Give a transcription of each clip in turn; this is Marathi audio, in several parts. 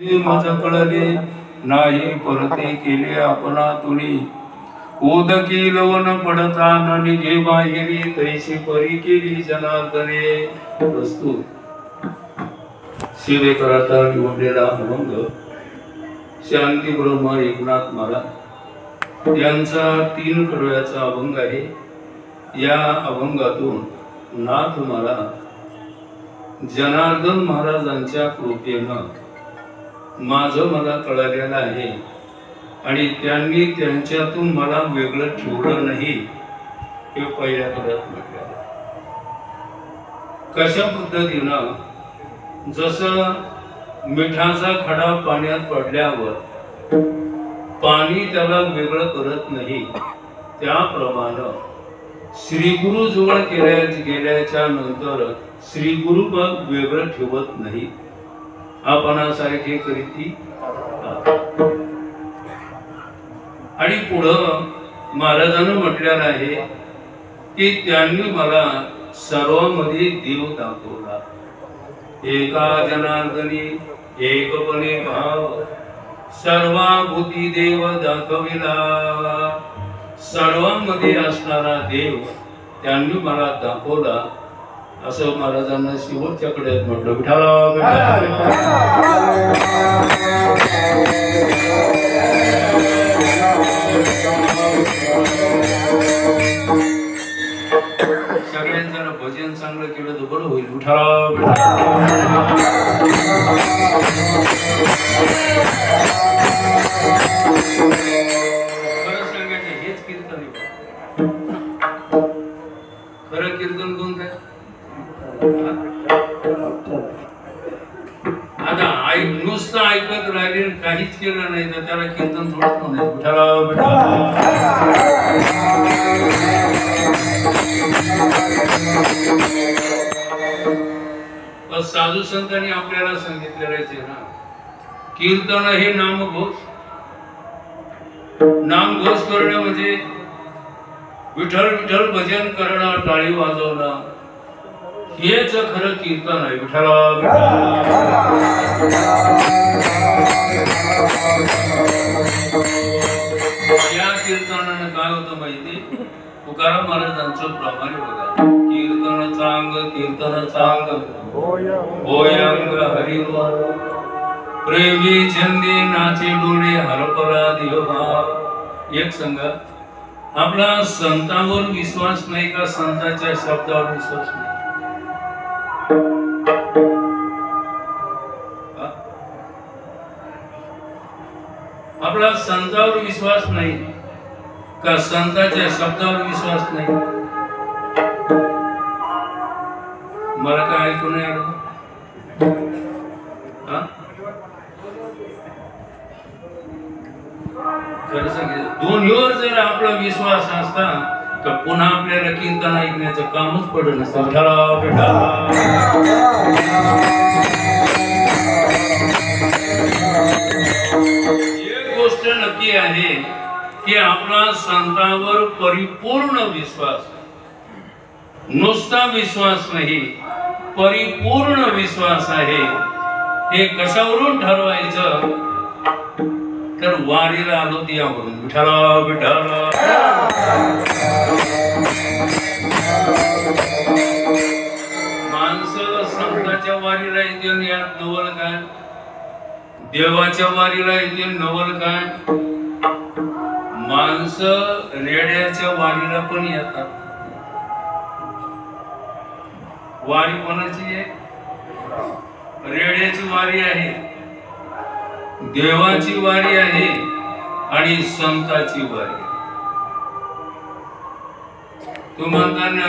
मज कळले नाही परते केले आपणा तुनी उदकी लवण पडता न निघे बाहेरी तैशी परी केली जनार्दने. प्रस्तुत सेवेकराचा निवडलेला अभंग शांती ब्रह्म एकनाथ महाराज यांचा 3 कडव्याचा अभंग आहे. या अभंगातून नाथ महाराज जनार्दन महाराजांच्या कृपेनं माझं मला कळालेलं आहे आणि त्यांनी त्यांच्यातून मला वेगळं ठेवलं नाही हे पहिल्या पदात म्हटलं. कशा पद्धतीनं जसं मिठाचा खडा पाण्यात पडल्यावर पाणी त्याला वेगळं करत नाही, त्याप्रमाणे श्री गुरु जवळ गेल्याच्या नंतर श्री गुरु मग वेगळं ठेवत नाही, आपणासारखे करीती. आणि पुढं महाराजांनी म्हटलेलं आहे की त्यांनी मला सर्वांमध्ये देव दाखवला. एका जनार्दनी एकपणे भाव सर्वाभूती देव दाखविला. सर्वांमध्ये असणारा देव त्यांनी मला दाखवला असं महाराजांना शेवटच्या कडेत म्हटलं. सगळ्यांचं भजन चांगलं केलं तर बरं होईल. खरं सांगायचं हेच कीर्तन आहे. खरं कीर्तन कोणतं आहे? आता नुसतं ऐकत राहिले काहीच केलं नाही तर त्याला कीर्तन थोडंच म्हणायचं. साधू संतांनी आपल्याला सांगितलेलं आहे ना, कीर्तन हे नामघोष. नामघोष करणं म्हणजे विठ्ठल विठ्ठल भजन करणं, टाळी वाजवणं, हेच खरं कीर्तन आहे. या कीर्तनानं काय होतं माहिती? तुकाराम महाराजांचं प्रमाणे बघा, कीर्तन चांग कीर्तन चांग होयांग हरी प्रेमी छंदी नाचे डोळे हरपरा देवा. एक संघ आपला संतांवर विश्वास नाही का संतांच्या शब्दावर विश्वास नाही? आपला संतांवर विश्वास नाही का संतांच्या शब्दावर विश्वास नाही? मला काय ऐकू नाही आलं? खरं सांगितलं, दोन्हीवर जर आपला विश्वास असता तर पुन्हा आपल्याला कीर्तन ऐकण्याचं कामच पडत नसतं. एक गोष्ट नक्की आहे की आपला संतांवर परिपूर्ण विश्वास, नुसता विश्वास नाही परिपूर्ण विश्वास आहे. हे कशावरून ठरवायचं तर वारीला आलो त्यावरून. विठ्ठला विठ्ठला माणसं संतांच्या वारीला येते यात नवल काय, देवाच्या वारीला येते नवल काय, माणसं रेड्याच्या वारीला पण येतात. वारी कोणाची आहे? रेड्याची वारी आहे, देवाची वारी आहे आणि संताची वारी. तू म्हणताना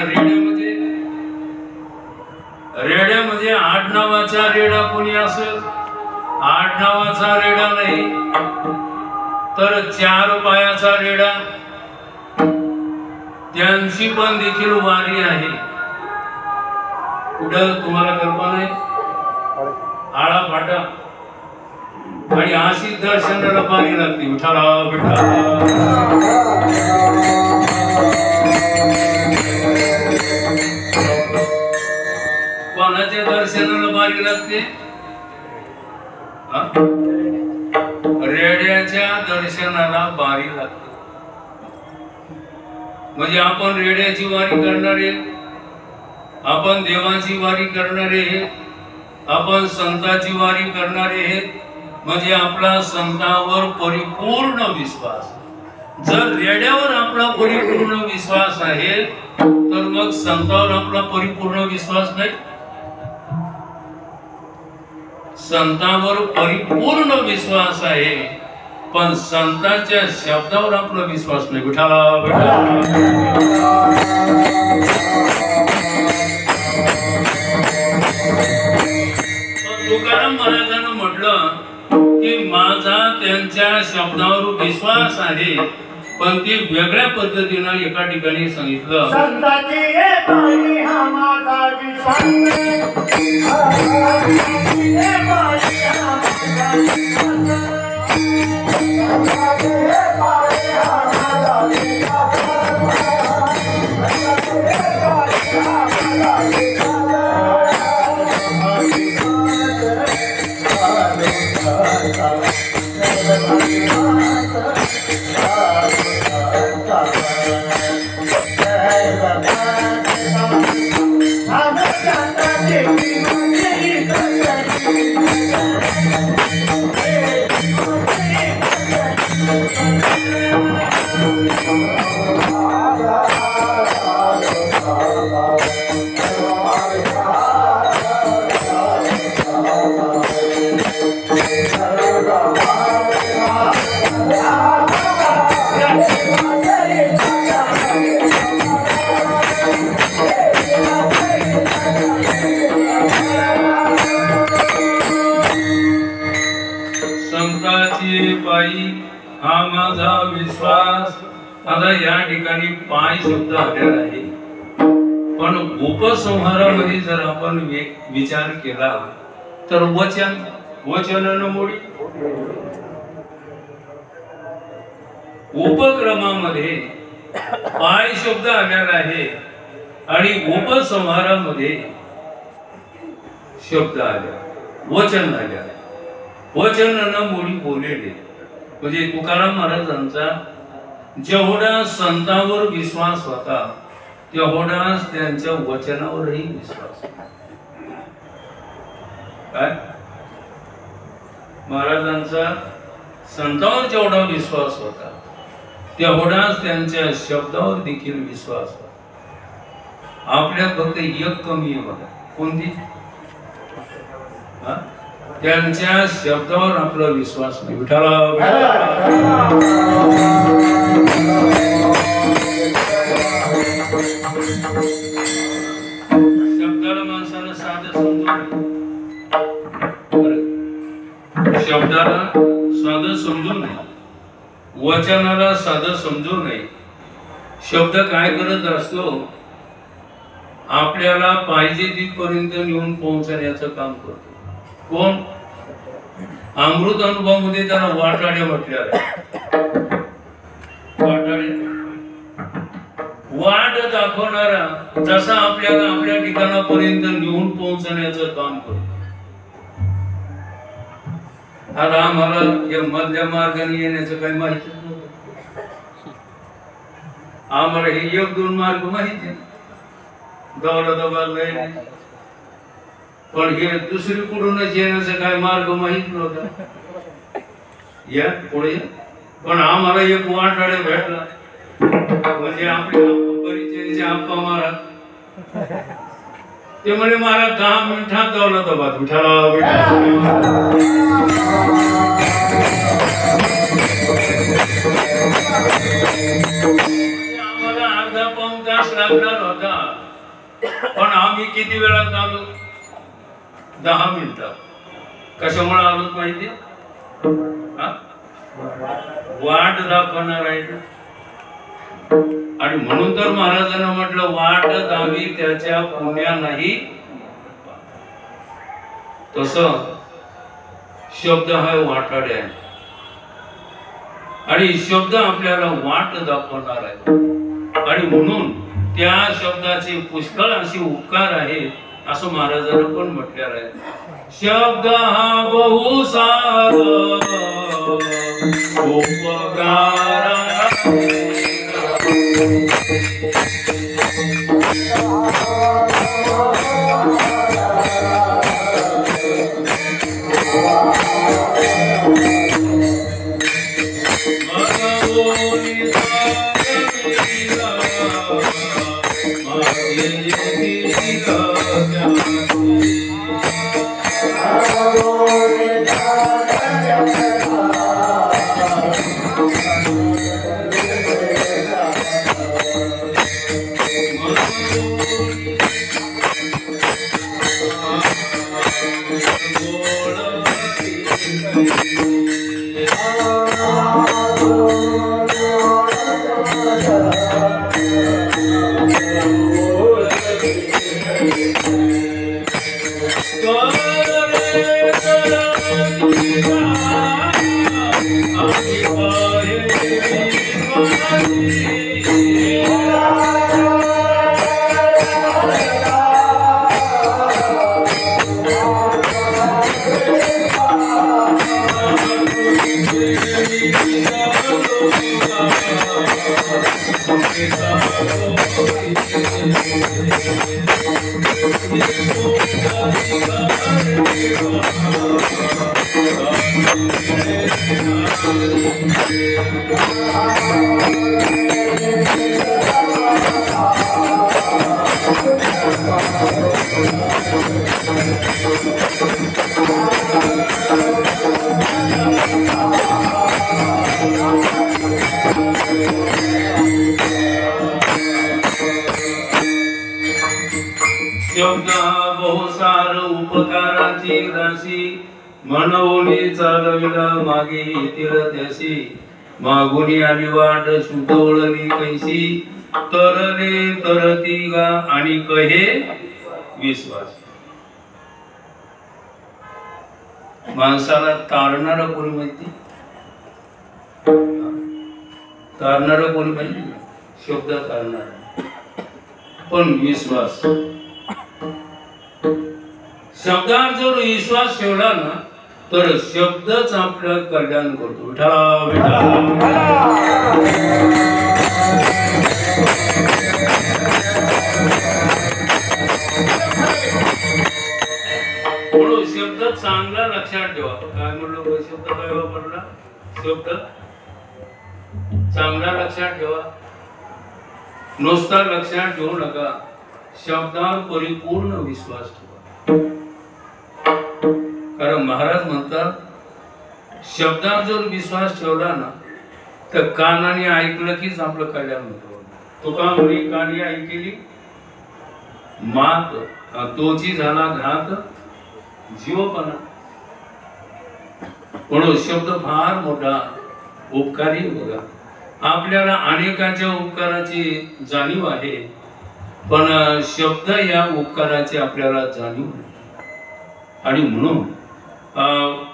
रेड्यामध्ये आडनावाचा रेडा कोणी असेल, आडनावाचा रेडा नाही तर 4 पायाचा रेडा, त्यांची पण देखील वारी आहे. कुठं तुम्हाला कल्पना आहे? आळा फाटा आणि अशी दर्शनाला पाणी लागते. विठ्ठला विठ्ठला कोणाच्या दर्शनाला बारी लागते? रेड्याच्या दर्शनाला बारी लागते. म्हणजे आपण रेड्याची वारी करणारे, आपण देवाची वारी करणारे, आपण संतांची वारी करणारे, म्हणजे आपला संतांवर परिपूर्ण विश्वास. जर रेड्यावर आपला परिपूर्ण विश्वास आहे तर मग संतांवर आपला परिपूर्ण विश्वास नाही. संतांवर परिपूर्ण विश्वास आहे पण संतांच्या शब्दावर आपला विश्वास नाही. विठ्ठला तुकाराम महाराजांना म्हटलं की माझा त्यांच्या शब्दावर विश्वास आहे, पण ती वेगळ्या पद्धतीनं एका ठिकाणी सांगितलं. हा माझा विश्वास. आता या ठिकाणी पाय शब्द आलेला आहे, पण उपसंहारामध्ये जर आपण विचार केला तर वचन मोडी. उपक्रमामध्ये पाय शब्द आलेला आहे आणि उपसंहारामध्ये शब्द आले, वचन आले. वचन न मोडी बोलेले. म्हणजे तुकाराम महाराजांचा जेवढा संतांवर विश्वास होता तेवढाच त्यांच्या वचनावरही विश्वास. काय महाराजांचा संतांवर जेवढा विश्वास होता तेवढाच त्यांच्या शब्दावर देखील विश्वास होता. आपल्यात फक्त एक कमी आहे बघा. कोणती? त्यांच्या शब्दावर आपला विश्वास नाही. विठ्ठला शब्दाला माणसाला साधं समजू नये. शब्दाला साधं समजू नये, वचनाला साधं समजू नये. शब्द काय करत असतो? आपल्याला पाहिजे तिथपर्यंत नेऊन पोहोचण्याचं काम करतो. कोण? अमृत अनुभवामध्ये त्याला वाटाड्या म्हटल्या. वाट दाखवणारा जसा आपल्याला आपल्या ठिकाणापर्यंत नेऊन पोहोचण्याचं काम करतो. आता आम्हाला या मधल्या मार्गाने येण्याचं काही माहिती नव्हतं. आम्हाला हे 1-2 मार्ग माहिती आहे, दौलताबाद नाही, पण हे दुसरीकडूनच येण्याचा काय मार्ग माहित नव्हता. या पुढे पण आम्हाला एक वाटाडे भेटला. म्हणजे आपल्या परिचयाचे आप्पा महाराज ते म्हणे महाराज 10 मिनिटात दौलताबाद. विठ्ठला आम्हाला अर्धा पाऊण तास लागणार होता, पण आम्ही किती वेळात आलो? 10 मिनिटात. कशामुळे आलो माहिती? वाट दाखवणार आहे. आणि म्हणून तर महाराजांना म्हटलं वाट दावी त्याच्या पुण्या नाही. तस शब्द हा वाटाडे आहे आणि शब्द आपल्याला वाट दाखवणार आहे. आणि म्हणून त्या शब्दाचे पुष्कळ असे उपकार आहेत असं महाराजांना पण म्हटलेलं आहे. शब्द हा बहुसार उपकारा शब्द बहुसार उपकाराची राशी म्हणून चालविला मागे येतील त्याशी मागुनी आली वाट सुटवळली कैसी तरले तरती गा आणि कहे विश्वास. माणसाला तारणारा कोणी माहिती? तारणारा कोणी माहिती? शब्द तारणारा. पण विश्वास, शब्दावर जर विश्वास ठेवला ना तर शब्दच आपलं कल्याण करतो. विठ्ठला विठ्ठला म्हणून शब्द चांगला लक्षात ठेवा. काय म्हणलो? शब्द काय वापरला? शब्द चांगला लक्षात ठेवा. नुसता लक्षात ठेवू नका, शब्दावर परिपूर्ण विश्वास ठेवा. कारण महाराज म्हणतात शब्दावर जर विश्वास ठेवला ना तर कानाने ऐकलं कीच आपलं कल्याण होतं. तुका म्हणे कानी ऐकली मात तोची झाला घात जीवपणा. म्हणून शब्द फार मोठा उपकारी. बघा आपल्याला अनेकांच्या उपकाराची जाणीव आहे, पण शब्द या उपकाराची आपल्याला जाणीव नाही. आणि म्हणून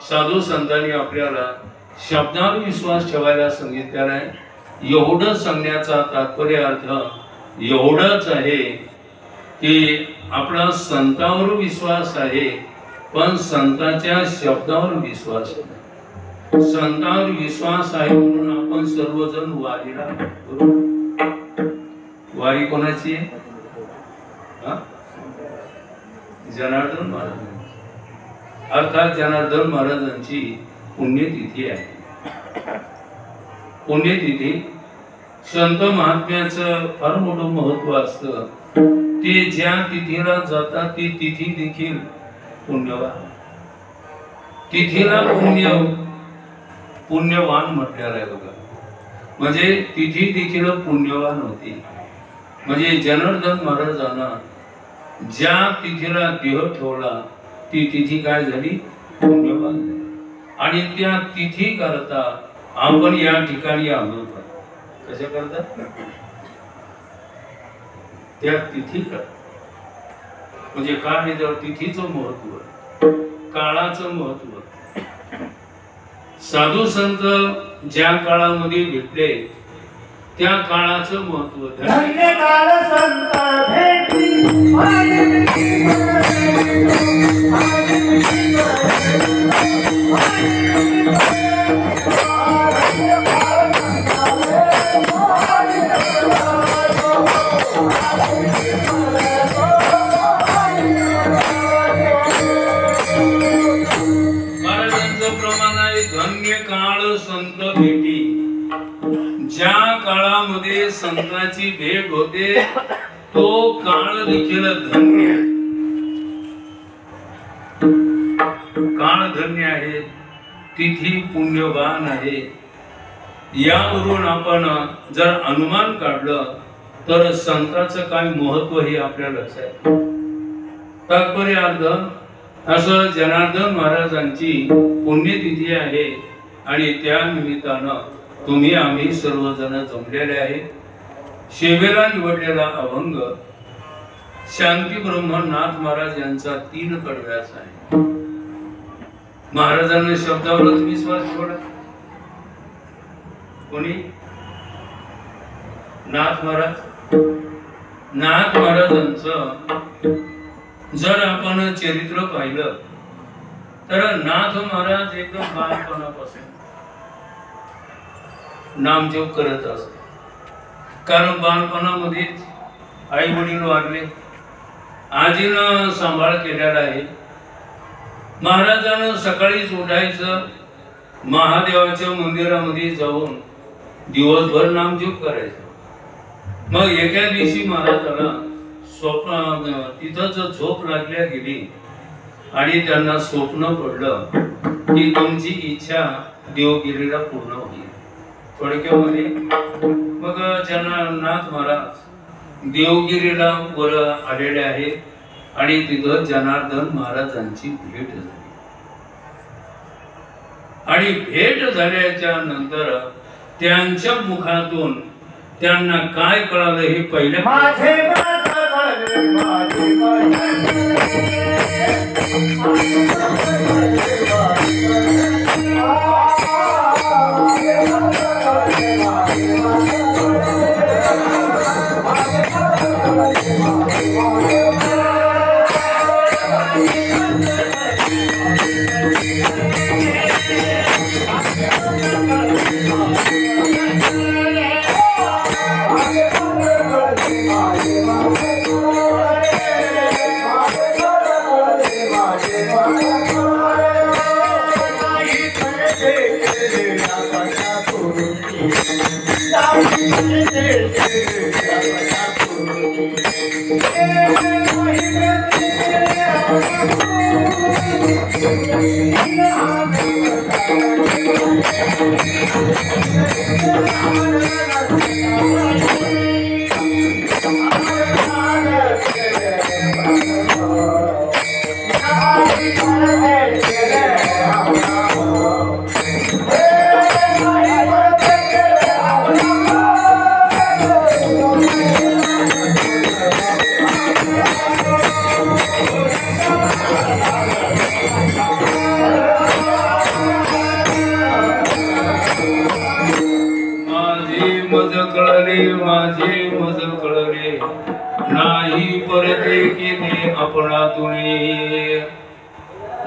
साधू संतांनी आपल्याला शब्दावर विश्वास ठेवायला सांगितलेला आहे. एवढं सांगण्याचा तात्पर्य अर्थ एवढंच आहे की आपला संतांवर विश्वास आहे, पण संतांच्या शब्दावर विश्वास नाही. संतांवर विश्वास आहे म्हणून आपण सर्वजण वारीला. वारी कोणाची आहे? जनार्दन महाराज, अर्थात जनार्दन महाराजांची पुण्यतिथी आहे. पुण्यतिथी संत महात्म्याचं फार मोठं महत्व असतं. ते ज्या तिथीला जातात ती तिथी देखील पुण्यवान. तिथीला पुण्यवान म्हटलेलं आहे. बघा म्हणजे तिथी देखील पुण्यवान होती. म्हणजे जनार्दन महाराजांना ज्या तिथीला देह ठेवला ती तिथी काय झाली? पुण्यवान झाली. आणि त्या तिथी करता आपण या ठिकाणी आलो. कशा करता? त्या तिथी करता. म्हणजे काय आहे? तिथीचं महत्व, काळाचं महत्व. साधू संत ज्या काळामध्ये भेटले त्या काळाचं महत्व. धन्य काळ संत भेटले संतांची भेट होते तो काळ देखील धन्य आहे. काळ धन्य आहे, तिथी पुण्यवान आहे. यावरून आपण जर अनुमान काढलं तर संतांचं काय महत्व हे आपल्या लक्षात. तात्पर्य अर्थ असं जनार्दन महाराजांची पुण्यतिथी आहे आणि त्या निमित्तानं तुम्ही आम्ही सर्वजण जमलेले आहे. शेवेला निवडलेला अभंग शांती ब्रह्मनाथ महाराज यांचा 3 कडव्याचा आहे. महाराजांना शब्दावर विश्वास ठेवला. कोणी? नाथ महाराज. नाथ महाराजांचं जर आपण चरित्र पाहिलं तर नाथ महाराज एकदम बालपणापासून नामजप करत असत. कारण बालपणामध्येच आई वडील वारले, आजीनं सांभाळ केलेला आहे. महाराजांना सकाळीच उठायचं, महादेवाच्या मंदिरामध्ये जाऊन दिवसभर नामजप करायचं. मग एका दिवशी महाराजाला स्वप्न तिथंच झोप लागल्या गेली आणि त्यांना स्वप्न पडलं की तुमची इच्छा देवगिरीला पूर्ण होईल. थोडक्यामध्ये मग जनार्दन महाराज देवगिरीला वर आलेले आहेत आणि तिथं जनार्दन महाराजांची भेट झाली. आणि भेट झाल्याच्या नंतर त्यांच्या मुखातून त्यांना काय कळालं हे पहिल्या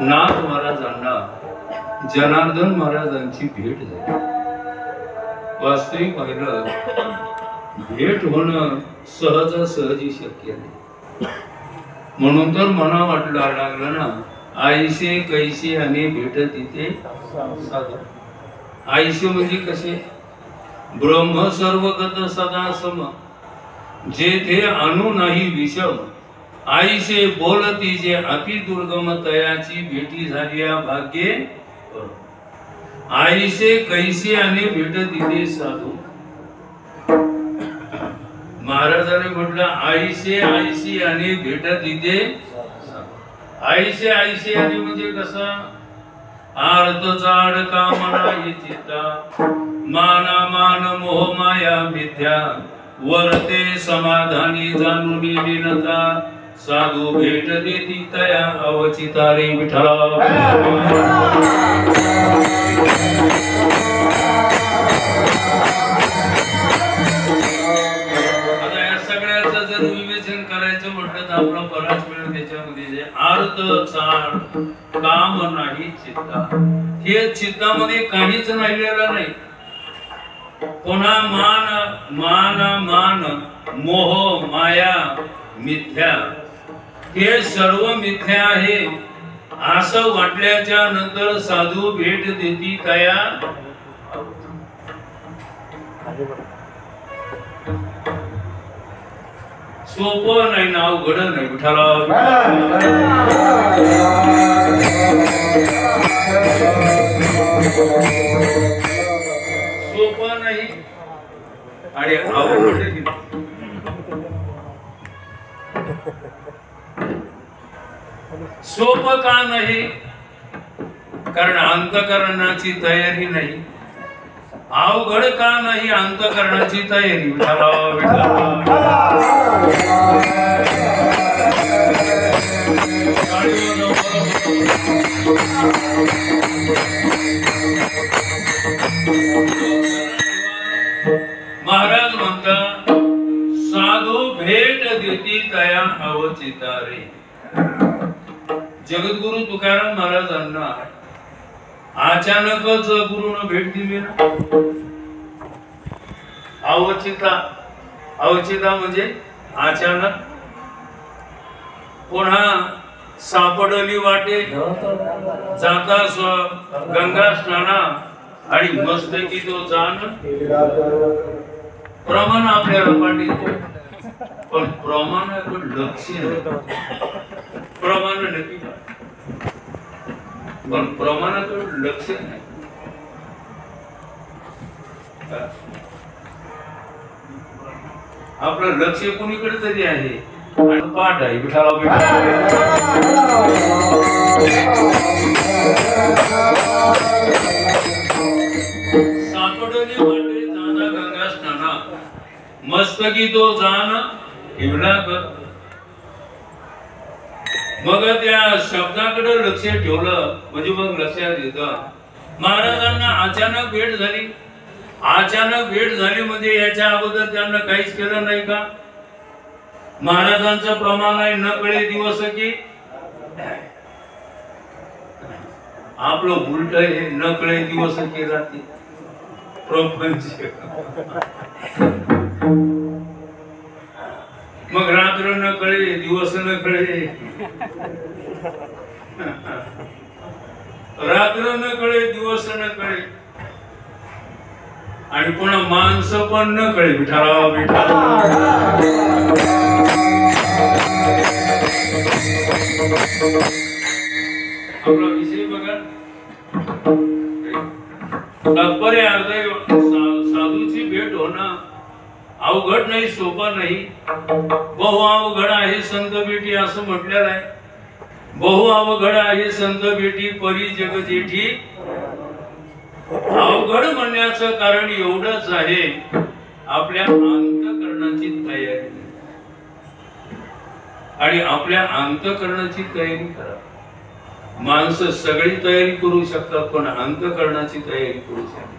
नाथ महाराजांना जनार्दन महाराजांची भेट झाली. वास्तविक पाहिलं भेट होणं सहजासहजी शक्य नाही. म्हणून तर मना वाटलं लागलं ना, आईसे कैसे आणि भेट तिथे साधन. आईसे म्हणजे कसे? ब्रह्म सर्वगत सदा सम, जेथे अणु नाही विषम. आईसे बोलती जे अति दुर्गम तयाची भेटी झाली भाग्ये. आईसे कैसे आणि भेट दिले साधू. महाराजांनी म्हटलं आईसे आईशी आणि भेट दिले. आईसे आईसे आणि म्हणजे कसं? आर्त जाड का मना येचिता, माना मान मोह माया विद्या. वरते समाधानी जाणून लीनता, साधू भेट देती तया अवचिता रे विठ्ठला. आता या सगळ्याचं जर विवेचन करायचं म्हटलं तर होता, हे चित्तामध्ये काहीच राहिलेलं नाही. पुन्हा मान मोह माया मिथ्या, हे सर्व मिथ्या आहे असं वाटल्याच्या नंतर साधू भेट देती तया. सोपं नाही ना, अवघड नाही विठ्ठला. सोपं नाही आणि अवघड. सोपं का नाही? कारण अंतकरणाची तयारी नाही. अवघड का नाही? अंतकरणाची तयारी. विठ्ठला महाराज म्हणतात, साधू भेट देती तया अवचिता रे. जगद्गुरु तुकाराम महाराजांना अचानकच गुरुनं भेट दिली ना. अवचिता, अवचिता म्हणजे अचानक. पुन्हा सापडली वाटे जाता गंगा स्नाना आणि मस्तकी तो जाण. प्रमाण आपल्याला पाठीतो, पण प्रमाणाकडे लक्ष नाही. प्रमाण नक्की पण प्रमाणाकडे लक्ष नाही. आपलं लक्ष कोणीकडे तरी आहे आणि पाठ आहे. विठाला सापडली वाटे जाना गंगा स्नाना मस्तकी तो जाण हिवला कर. मग त्या शब्दाकडे लक्ष ठेवलं म्हणजे मग लक्षात येतं. महाराजांना अचानक भेट झाली. अचानक भेट झाली म्हणजे याच्या अगोदर त्यांना काहीच केलं नाही का? महाराजांचं प्रमाण आहे न कळे दिवस की. आपलं उलट हे न कळे दिवस की राहते प्रपंच. मग रात्र न कळे दिवस न कळे, रात्र न कळे दिवस न कळे आणि पुन्हा माणसं पण न कळे. विठाला विठाला आपला विषय बघा. तात्पर्य अर्थ साधूची भेट होणं अवघड नाही, सोपं नाही. बहु अवघड आहे संत भेटी असं म्हटलेलं आहे. बहु अवघड आहे संत भेटी परी जग जेठी. अवघड म्हणण्याचं कारण एवढंच आहे, आपल्या अंतकरणाची तयारी. आणि आपल्या अंतकरणाची तयारी करा. माणसं सगळी तयारी करू शकतात पण अंतकरणाची तयारी करू शकतात.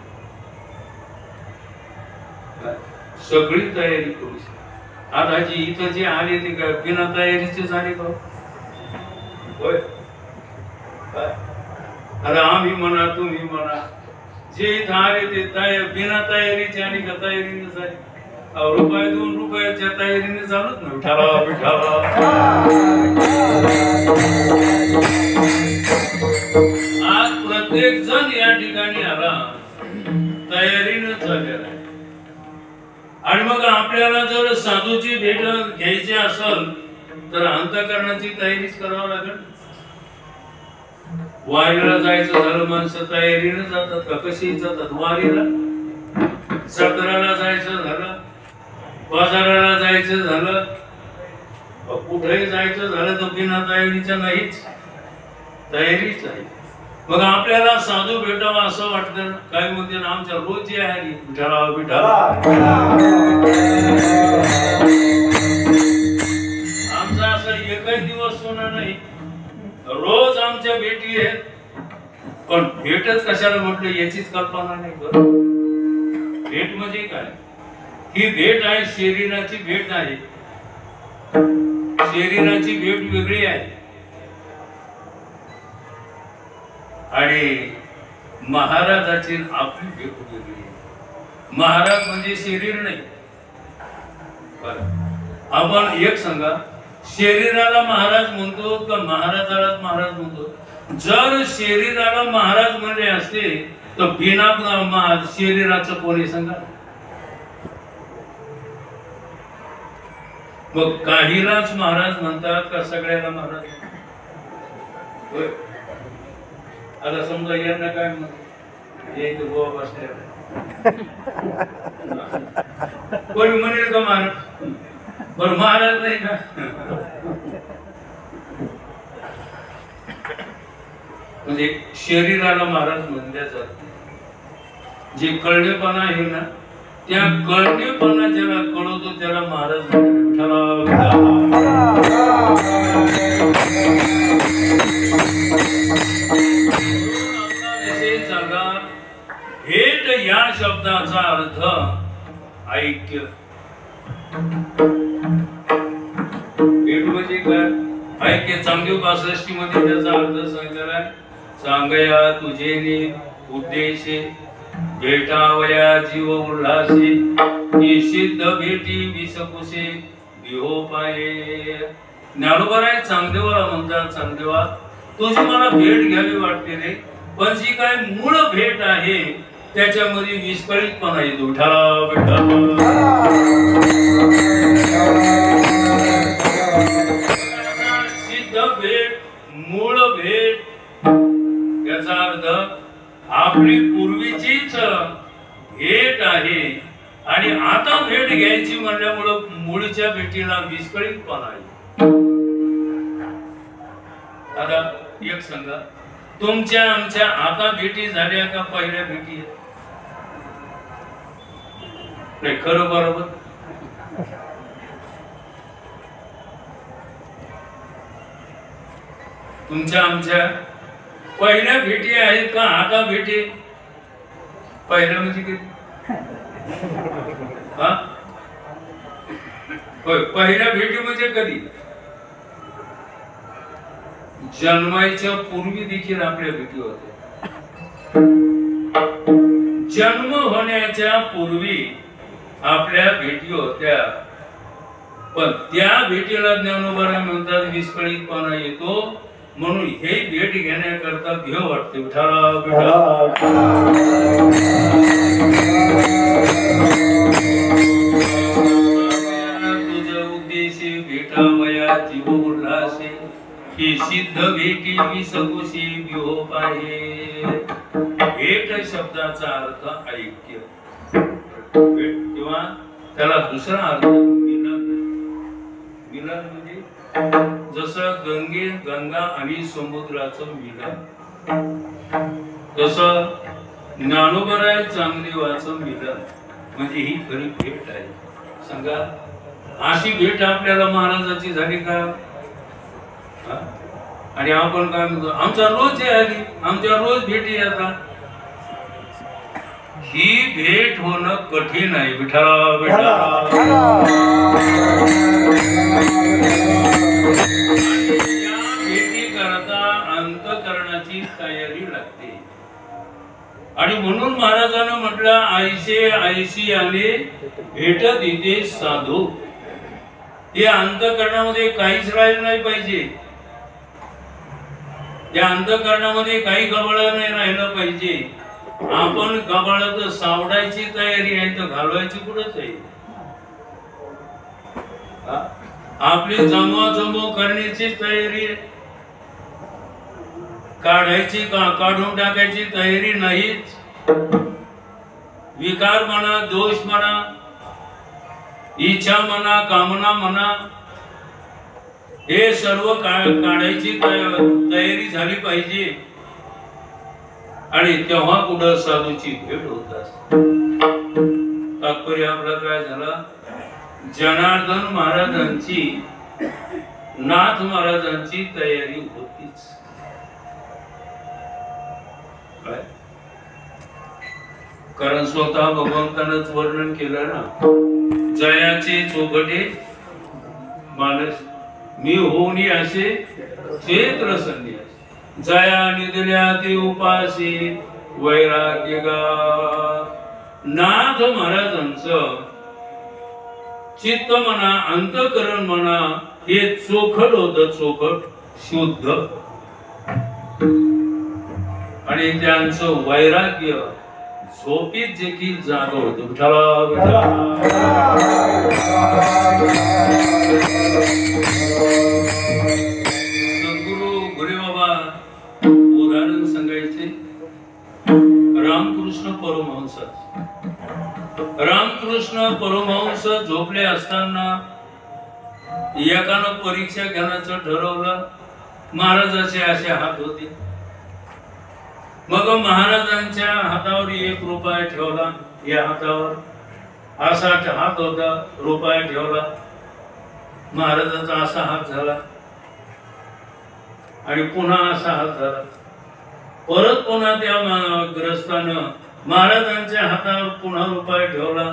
सगळी तयारी करू शकतात. आता जी इथं जे आले ते काय बिना तयारीचे झाले का? होय. आता आम्ही म्हणा तुम्ही म्हणा जे इथं आले ते बिना तयारीचे आणि का तयारीने झाले? रुपये 2 रुपयाच्या तयारीने चालत ना. विठाला विठाला आज प्रत्येक जण या ठिकाणी आला तयारीने झालेला आहे. आणि मग आपल्याला जर साधूची भेट घ्यायची असेल तर अंतकरणाची तयारीच करावं लागेल. वारीला जायचं झालं माणसं तयारीने जातात का? कशी जातात वारीला? जत्राला जायचं झालं, बाजाराला जायचं झालं, कुठेही जायचं झालं तर बिना तयारीच्या नाहीच, तयारीच आहे. मग आपल्याला साधू भेटावा असं वाटतं. काय म्हणते ना आमच्या रोज जे आहे विठाला विठाला आमचा असं एकही दिवस होणार नाही. रोज आमच्या भेटी आहेत. पण भेटच कशाला म्हटलं याचीच कल्पना नाही. भेट म्हणजे काय? ही भेट आहे शरीराची भेट आहे. शरीराची भेट वेगळी आहे आणि महाराजाची आपली भेट वेगळी. महाराज म्हणजे शरीर नाही. आपण एक सांगा, शरीराला महाराज म्हणतो का महाराजाला महाराज म्हणतो? जर शरीराला महाराज म्हणले असते तर बिना शरीराचं कोणी सांगा. मग काहीलाच महाराज म्हणतात का सगळ्याला महाराज? आता समजा यांना काय म्हणतो, गोवा बसले कोणी म्हणेल का महाराज? पण महाराज नाही का? म्हणजे शरीराला महाराज म्हणल्या जात. जे कळणेपणा आहे ना, त्या कळणेपणा ज्याला कळवतो त्याला महाराज भेट या शब्दाचा अर्थ ऐक्य. भेट म्हणजे काय? ऐक्य. चांगदेव 65 मध्ये त्याचा अर्थ सांगितलेला आहे. सांगया तुझे उद्देशे भेटावया जीव उल्हासे निषिद्ध भेटी विसकुसे विहोपाये. ज्ञानोबराय चांगदेवाला म्हणतात, चांगदेवा तुझी मला भेट घ्यावी वाटते रे, पण जी काय मूळ भेट आहे त्याच्यामध्ये विस्कळीतपणा येतो. सिद्ध भेट, मूळ भेट याचा अर्थ आपली पूर्वीचीच भेट आहे आणि आता भेट घ्यायची म्हणल्यामुळं मूळच्या भेटीला विस्कळीतपणा आहे. आता एक सांगा, तुमच्या आमच्या आता भेटी झाल्या का पहिल्या भेटी? नाही, खरं बरोबर? तुमच्या आमच्या पहिल्या भेटी आहेत का आता भेटी? पहिल्या म्हणजे किती? पहिल्या भेटी म्हणजे कधी? जन्माच्या पूर्वी देखील आपल्या भेटी होत्या. जन्म होण्याच्या पूर्वी आपल्या भेटी होत्या, पण त्या भेटीला ज्ञानोबा म्हणतात विस्कळीतपणा येतो. म्हणून हे भेट घेण्याकरता भेव वाटते. तुझ्या उद्देशी भेटावया जीव उल्हासे ही सिद्ध भेटी विसकुशी विहोपाये. भेट शब्दाचा अर्थ ऐक्य किंवा त्याला दुसरा अर्थ मिलन. मिलन म्हणजे जसं गंगा आणि समुद्राचं मिलन, तसं ज्ञानोबराय चांगदेवाचं मिलन म्हणजे ही खरी भेट आहे. सांगा, अशी भेट आपल्याला महाराजाची झाली का? आणि आपण काय म्हणतो, आमचा रोज आली, आमच्या रोज भेटी येतात. ही भेट होणं कठीण आहे. विठ्ठला विठ्ठला. भेटी करता अंतःकरणाची तयारी लागते. आणि म्हणून महाराजांना म्हटलं, आयशे आयशी आले भेटत इथे साधू. हे अंतःकरणामध्ये काहीच राहिलं नाही पाहिजे. या अंतःकरणामध्ये काही गबाळ नाही राहिलं पाहिजे. आपण गबाळात सावडायची तयारी आहे तर घालवायची कुठंच आहे. आपली जमवाजमव करण्याची तयारी आहे, काढायची काढून टाकायची तयारी नाहीच. विकार म्हणा, दोष म्हणा, इच्छा म्हणा, कामना म्हणा, हे सर्व काढायची तयारी झाली पाहिजे. आणि तेव्हा कुठं साधूची भेट होत असते. तात्पर्य आपला काय झाला, जनार्दन महाराजांची, नाथ महाराजांची तयारी होतीच. काय? कारण स्वतः भगवंतानंच वर्णन केलं ना, जयाचे चोगटे मानस मी होऊनी असे क्षेत्र संन्यास. जया निदिल्या ते उपासी वैराग्य गा. नाथ महाराजांचं चित्त म्हणा अंतकरण म्हणा हे चोखट होतं, चोखट शुद्ध. आणि त्यांचं वैराग्य झोपीत देखील जाग होतं. विठ्ठला सद्गुरु गुरुबाबा उदाहरण सांगायचे. रामकृष्ण परमहंस. रामकृष्ण परमहंस झोपले असताना एकानं परीक्षा घेण्याचं ठरवलं. महाराजाचे असे हात होते. मग महाराजांच्या हातावर 1 रुपया ठेवला. या हातावर असा हात होता, रुपया ठेवला. महाराजांचा असा हात झाला आणि पुन्हा असा हात झाला. परत पुन्हा त्या ग्रस्तानं महाराजांच्या हातावर पुन्हा रुपया ठेवला.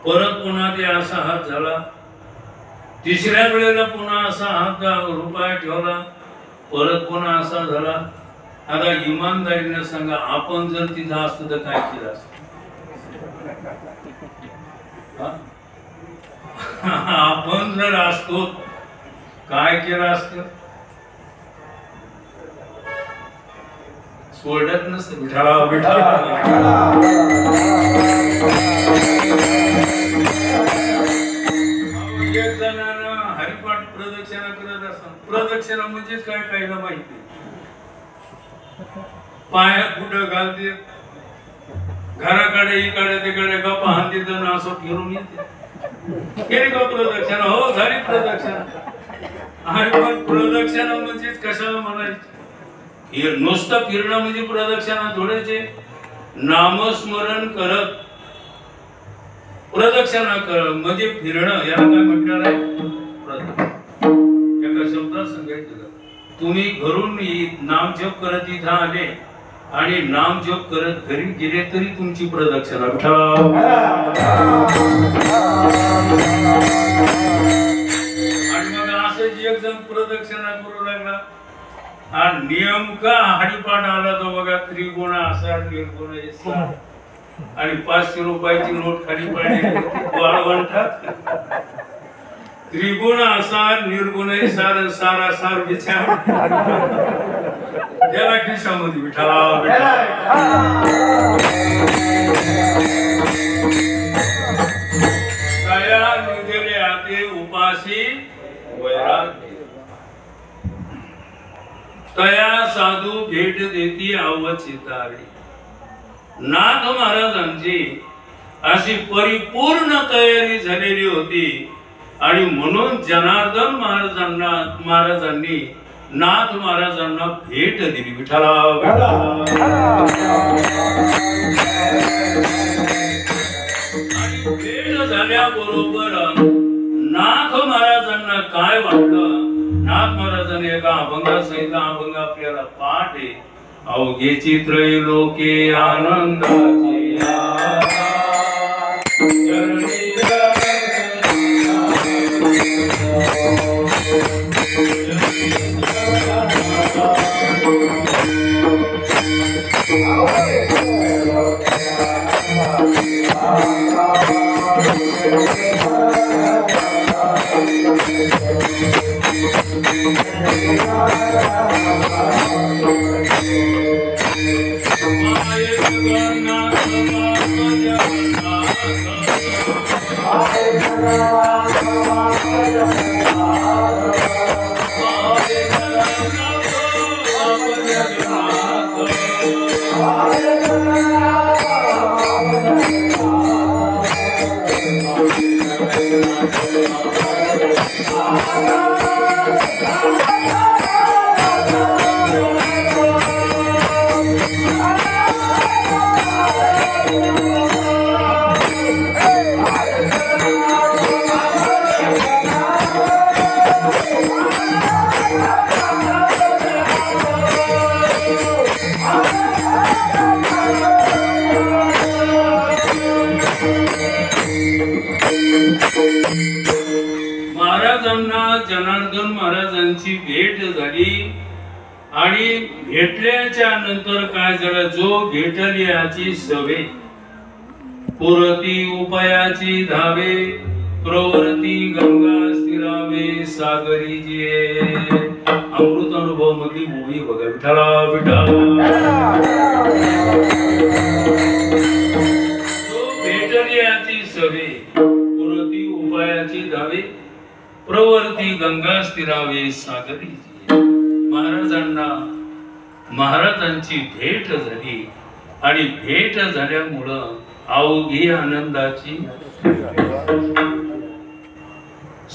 परत पुन्हा ते असा हात झाला. तिसऱ्या वेळेला पुन्हा असा हात रुपया ठेवला. परत पुन्हा असा झाला. आता इमानदारीने सांगा, आपण जर तिथं असतो तर काय केलं असत? आपण जर असतो काय केलं असत? सोडत नसत. विठ्ठला विठ्ठला. एक जणांना हरिपाठ प्रदक्षिणा करत असतात. प्रदक्षिणा म्हणजेच काय कायला माहिती. पायात कुठं घालते, घराकडे इकडे तिकडे गप्पा हाती असं फिरून येते. केली का प्रदक्षिणा? हो झाली प्रदक्षिणा. आणि पण प्रदक्षिणा म्हणजेच कशाला म्हणायची? नुसतं फिरणं म्हणजे प्रदक्षिणा थोडेचे. नामस्मरण करत प्रदक्षिणा कर म्हणजे फिरणं. याला काय म्हटलं आहे? एका शब्दात सांगायचं, तुम्ही घरून नामजप करत इथं आले आणि नामजप करत घरी गेले तरी तुमची प्रदक्षिणा. आणि मग असंच एक जण प्रदक्षिणा करू लागला आणि नेमका हरिपाठ आला तो बघा. त्रिगुण असा निर्गुण आणि 500 रुपयाची नोट खाली पडली वाळवंटात. त्रिगुण असा निर्गुण सार सारा सार विचार त्याला खिशामध्ये. विठ्ठला दया निधेले आते उपासी वैराग्य. तया साधू भेट देती अवचितारे. नाथ महाराजांची अशी परिपूर्ण तयारी झालेली होती आणि म्हणून जनार्दन महाराजांनी नाथ महाराजांना भेट दिली. विठ्ठला आणि भेट झाल्याबरोबर नाथ महाराजांना काय वाटलं? नाथ महाराजांनी एका अभंगा सांगितला. अभंग आपल्याला पाठ आहे. अवघे त्रैलोके आनंदाचे महाराजांना जनार्दन महाराजांची भेट झाली आणि भेटल्याच्या नंतर काय झालं, जो भेटल्याची सवे पुरती उपायाची धावे प्रवृत्ती गंगा स्थिरावे सागरी जे अमृत अनुभव मधली मूवी बघा. विठाला विठाला जो भेटल्याची सवे पुरती उपायाची धावे प्रवृत्ती गंगा स्थिरावे सागरी. महाराजांना महाराजांची भेट झाली आणि भेट झाल्यामुळं अवघी आनंदाची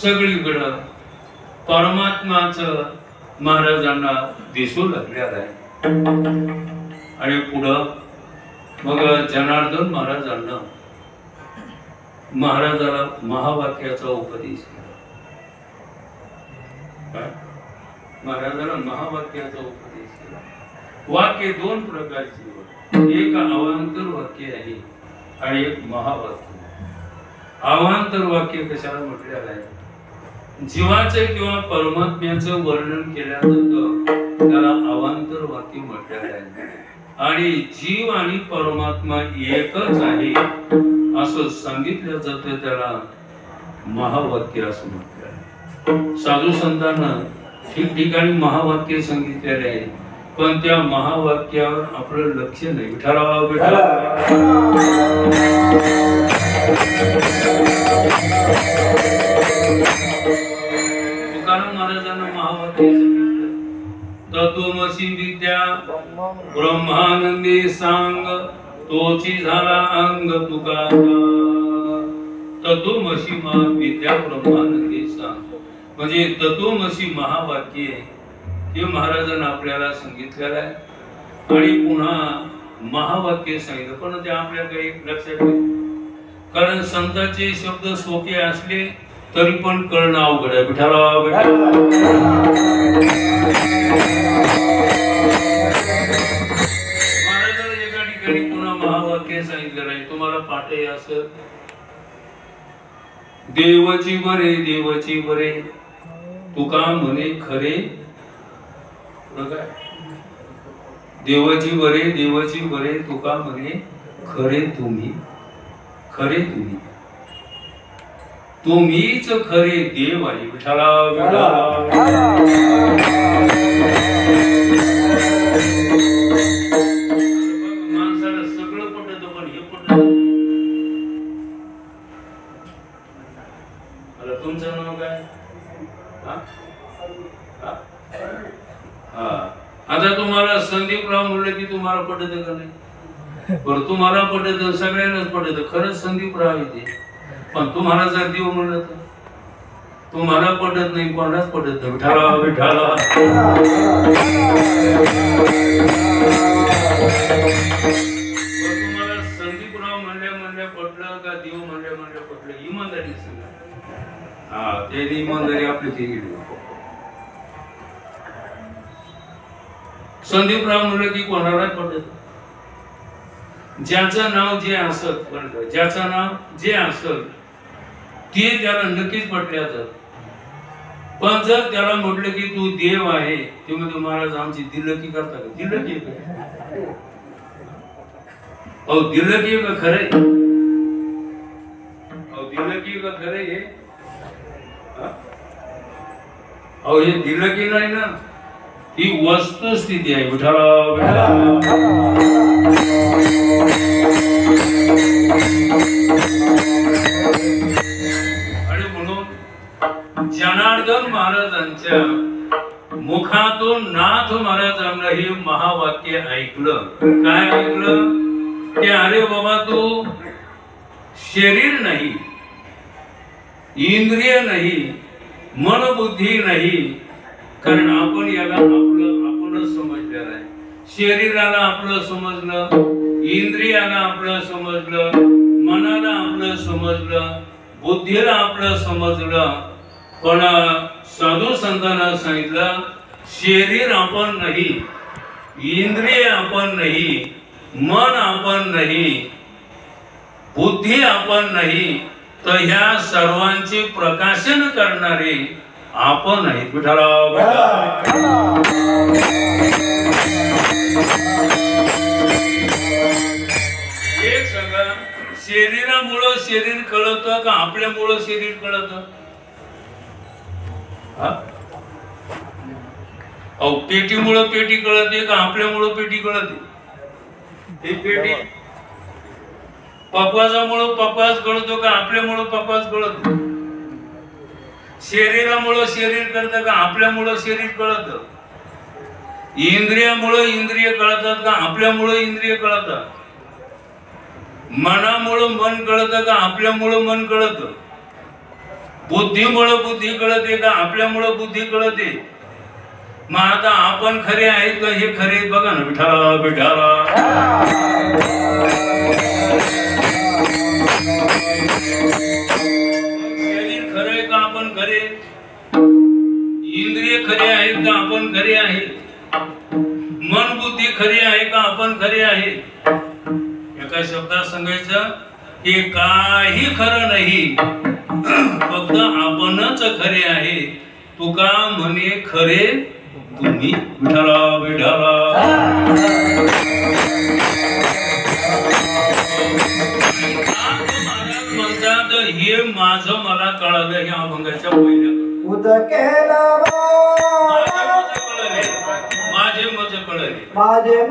सगळीकडं परमात्माचं महाराजांना दिसू लागलेलं आहे. आणि पुढं मग जनार्दन महाराजांना महाराजाला महावाक्याचा उपदेश केला. महाराजाला महावाक्याचा उपदेश केला. वाक्य दोन प्रकारची, एक अवांतर वाक्य आहे आणि एक महावाक्य. अवांतर वाक्य कशाला म्हटलेलं आहे, जीवाचे किंवा परमात्म्याचं वर्णन केलं जातं त्याला अवांतर वाक्य म्हटलेलं आहे. आणि जीव आणि परमात्मा एकच आहे असं सांगितलं जातं त्याला महावाक्य असं म्हटलं आहे. साधू संतांना ठिकठिकाणी महावाक्य सांगितलेले आहे, पण त्या महावाक्यावर आपलं लक्ष नाही. विठाला विठाला तुकाराम महाराजांना महावाक्य सांगितलं, तत्वमसी विद्या ब्रह्मानंदी सांग तोची झाला अंग तुका. तत्वमसी विद्या ब्रह्मानंदी सांग म्हणजे तत्वमसी महावाक्य हे महाराजांना आपल्याला सांगितलेलं आहे. आणि पुन्हा महावाक्य सांगितलं, पण ते आपल्या काही लक्षात नाही, कारण संतांचे शब्द सोपे असले तरी पण कळणं अवघड आहे. विठाला विठाला महाराजांना एका ठिकाणी पुन्हा महावाक्य सांगितलेलं आहे, तुम्हाला पाठ आहे असं, देवची बरे देवची बरे तुका म्हणे खरे. देवाची बरे तुका म्हणे खरे तुम्ही, खरे तुम्ही, तुम्हीच खरे देव आहे. विठाला माणसाला सगळं पटत पण हे पटत. तुमचं नाव काय? आता तुम्हाला संदीपराव म्हणलं की तुम्हाला पटत का नाही? बरं तुम्हाला पटत, सगळ्यांनाच पटत, खरंच संदीपराव येते. पण तुम्हाला जर देव म्हणलं तर तुम्हाला पटत नाही, कोणालाच पटत नाही. विठाला विठाला तुम्हाला संदीपराव म्हणल्या पटलं का देव म्हणल्या पटलं? इमानदारी सांगा. हा, ते इमानदारी आपली ती गेली. संदीपराव म्हणलं की कोणाला पटत, ज्याचं नाव जे असत, ज्याचं नाव जे असत ते त्याला नक्कीच पटल्याचं. पण जर त्याला म्हटलं की तू देव आहे, ते म्हणजे महाराज आमची दिलकी करता का? दिलकी अहो दिलकी का खरंय? अहो दिलकी का खरंय हे? अहो हे दिलकी नाही ना, ही वस्तुस्थिती आहे. विठाला विठाला आणि म्हणून जनार्दन महाराजांच्या मुखातून नाथ महाराजांना हे महावाक्य ऐकलं. काय ऐकलं की अरे बाबा तू शरीर नाही, इंद्रिय नाही, मन बुद्धी नाही, कारण आपण याला आपणच समजलेलं आहे. शरीराला आपलं समजलं, इंद्रियाला आपलं समजलं, मनाला आपलं समजलं, बुद्धीला आपलं समजलं. पण साधू संतांना सांगितलं शरीर आपण नाही, इंद्रिय आपण नाही, मन आपण नाही, बुद्धी आपण नाही, तर ह्या सर्वांचे प्रकाशन करणारे आपण आहे विठाला एक सांगा शरीरामुळं शरीर कळतं का आपल्यामुळं शरीर कळतं अहो पेटीमुळं पेटी कळते का आपल्यामुळं पेटी कळते ही पेटी पकवाजामुळं पकवाज कळतो का आपल्यामुळं पकवाज कळतो शरीरामुळं शरीर कळतं का आपल्यामुळं शरीर कळतं इंद्रियामुळं इंद्रिय कळतात का आपल्यामुळं इंद्रिय कळतात मनामुळं मन कळतं का आपल्यामुळं मन कळतं बुद्धीमुळं बुद्धी कळते का आपल्यामुळं बुद्धी कळते मग आता आपण खरे आहेत का हे खरे बघा ना विठाला विठाला शरीर खरे का आपण खरे इंद्रिय खरे आहेत का आपण खरे आहे मन बुद्धी खरी आहे का आपण खरे आहे एका शब्दात सांगायचं हे काही खरं नाही फक्त आपणच खरे आहे तुका म्हणे खरे तुम्ही विठाला विठाला महाराज म्हणतात हे माझं मला कळालं ह्या अभंगाच्या पहिल्या माझे मज कळले माझे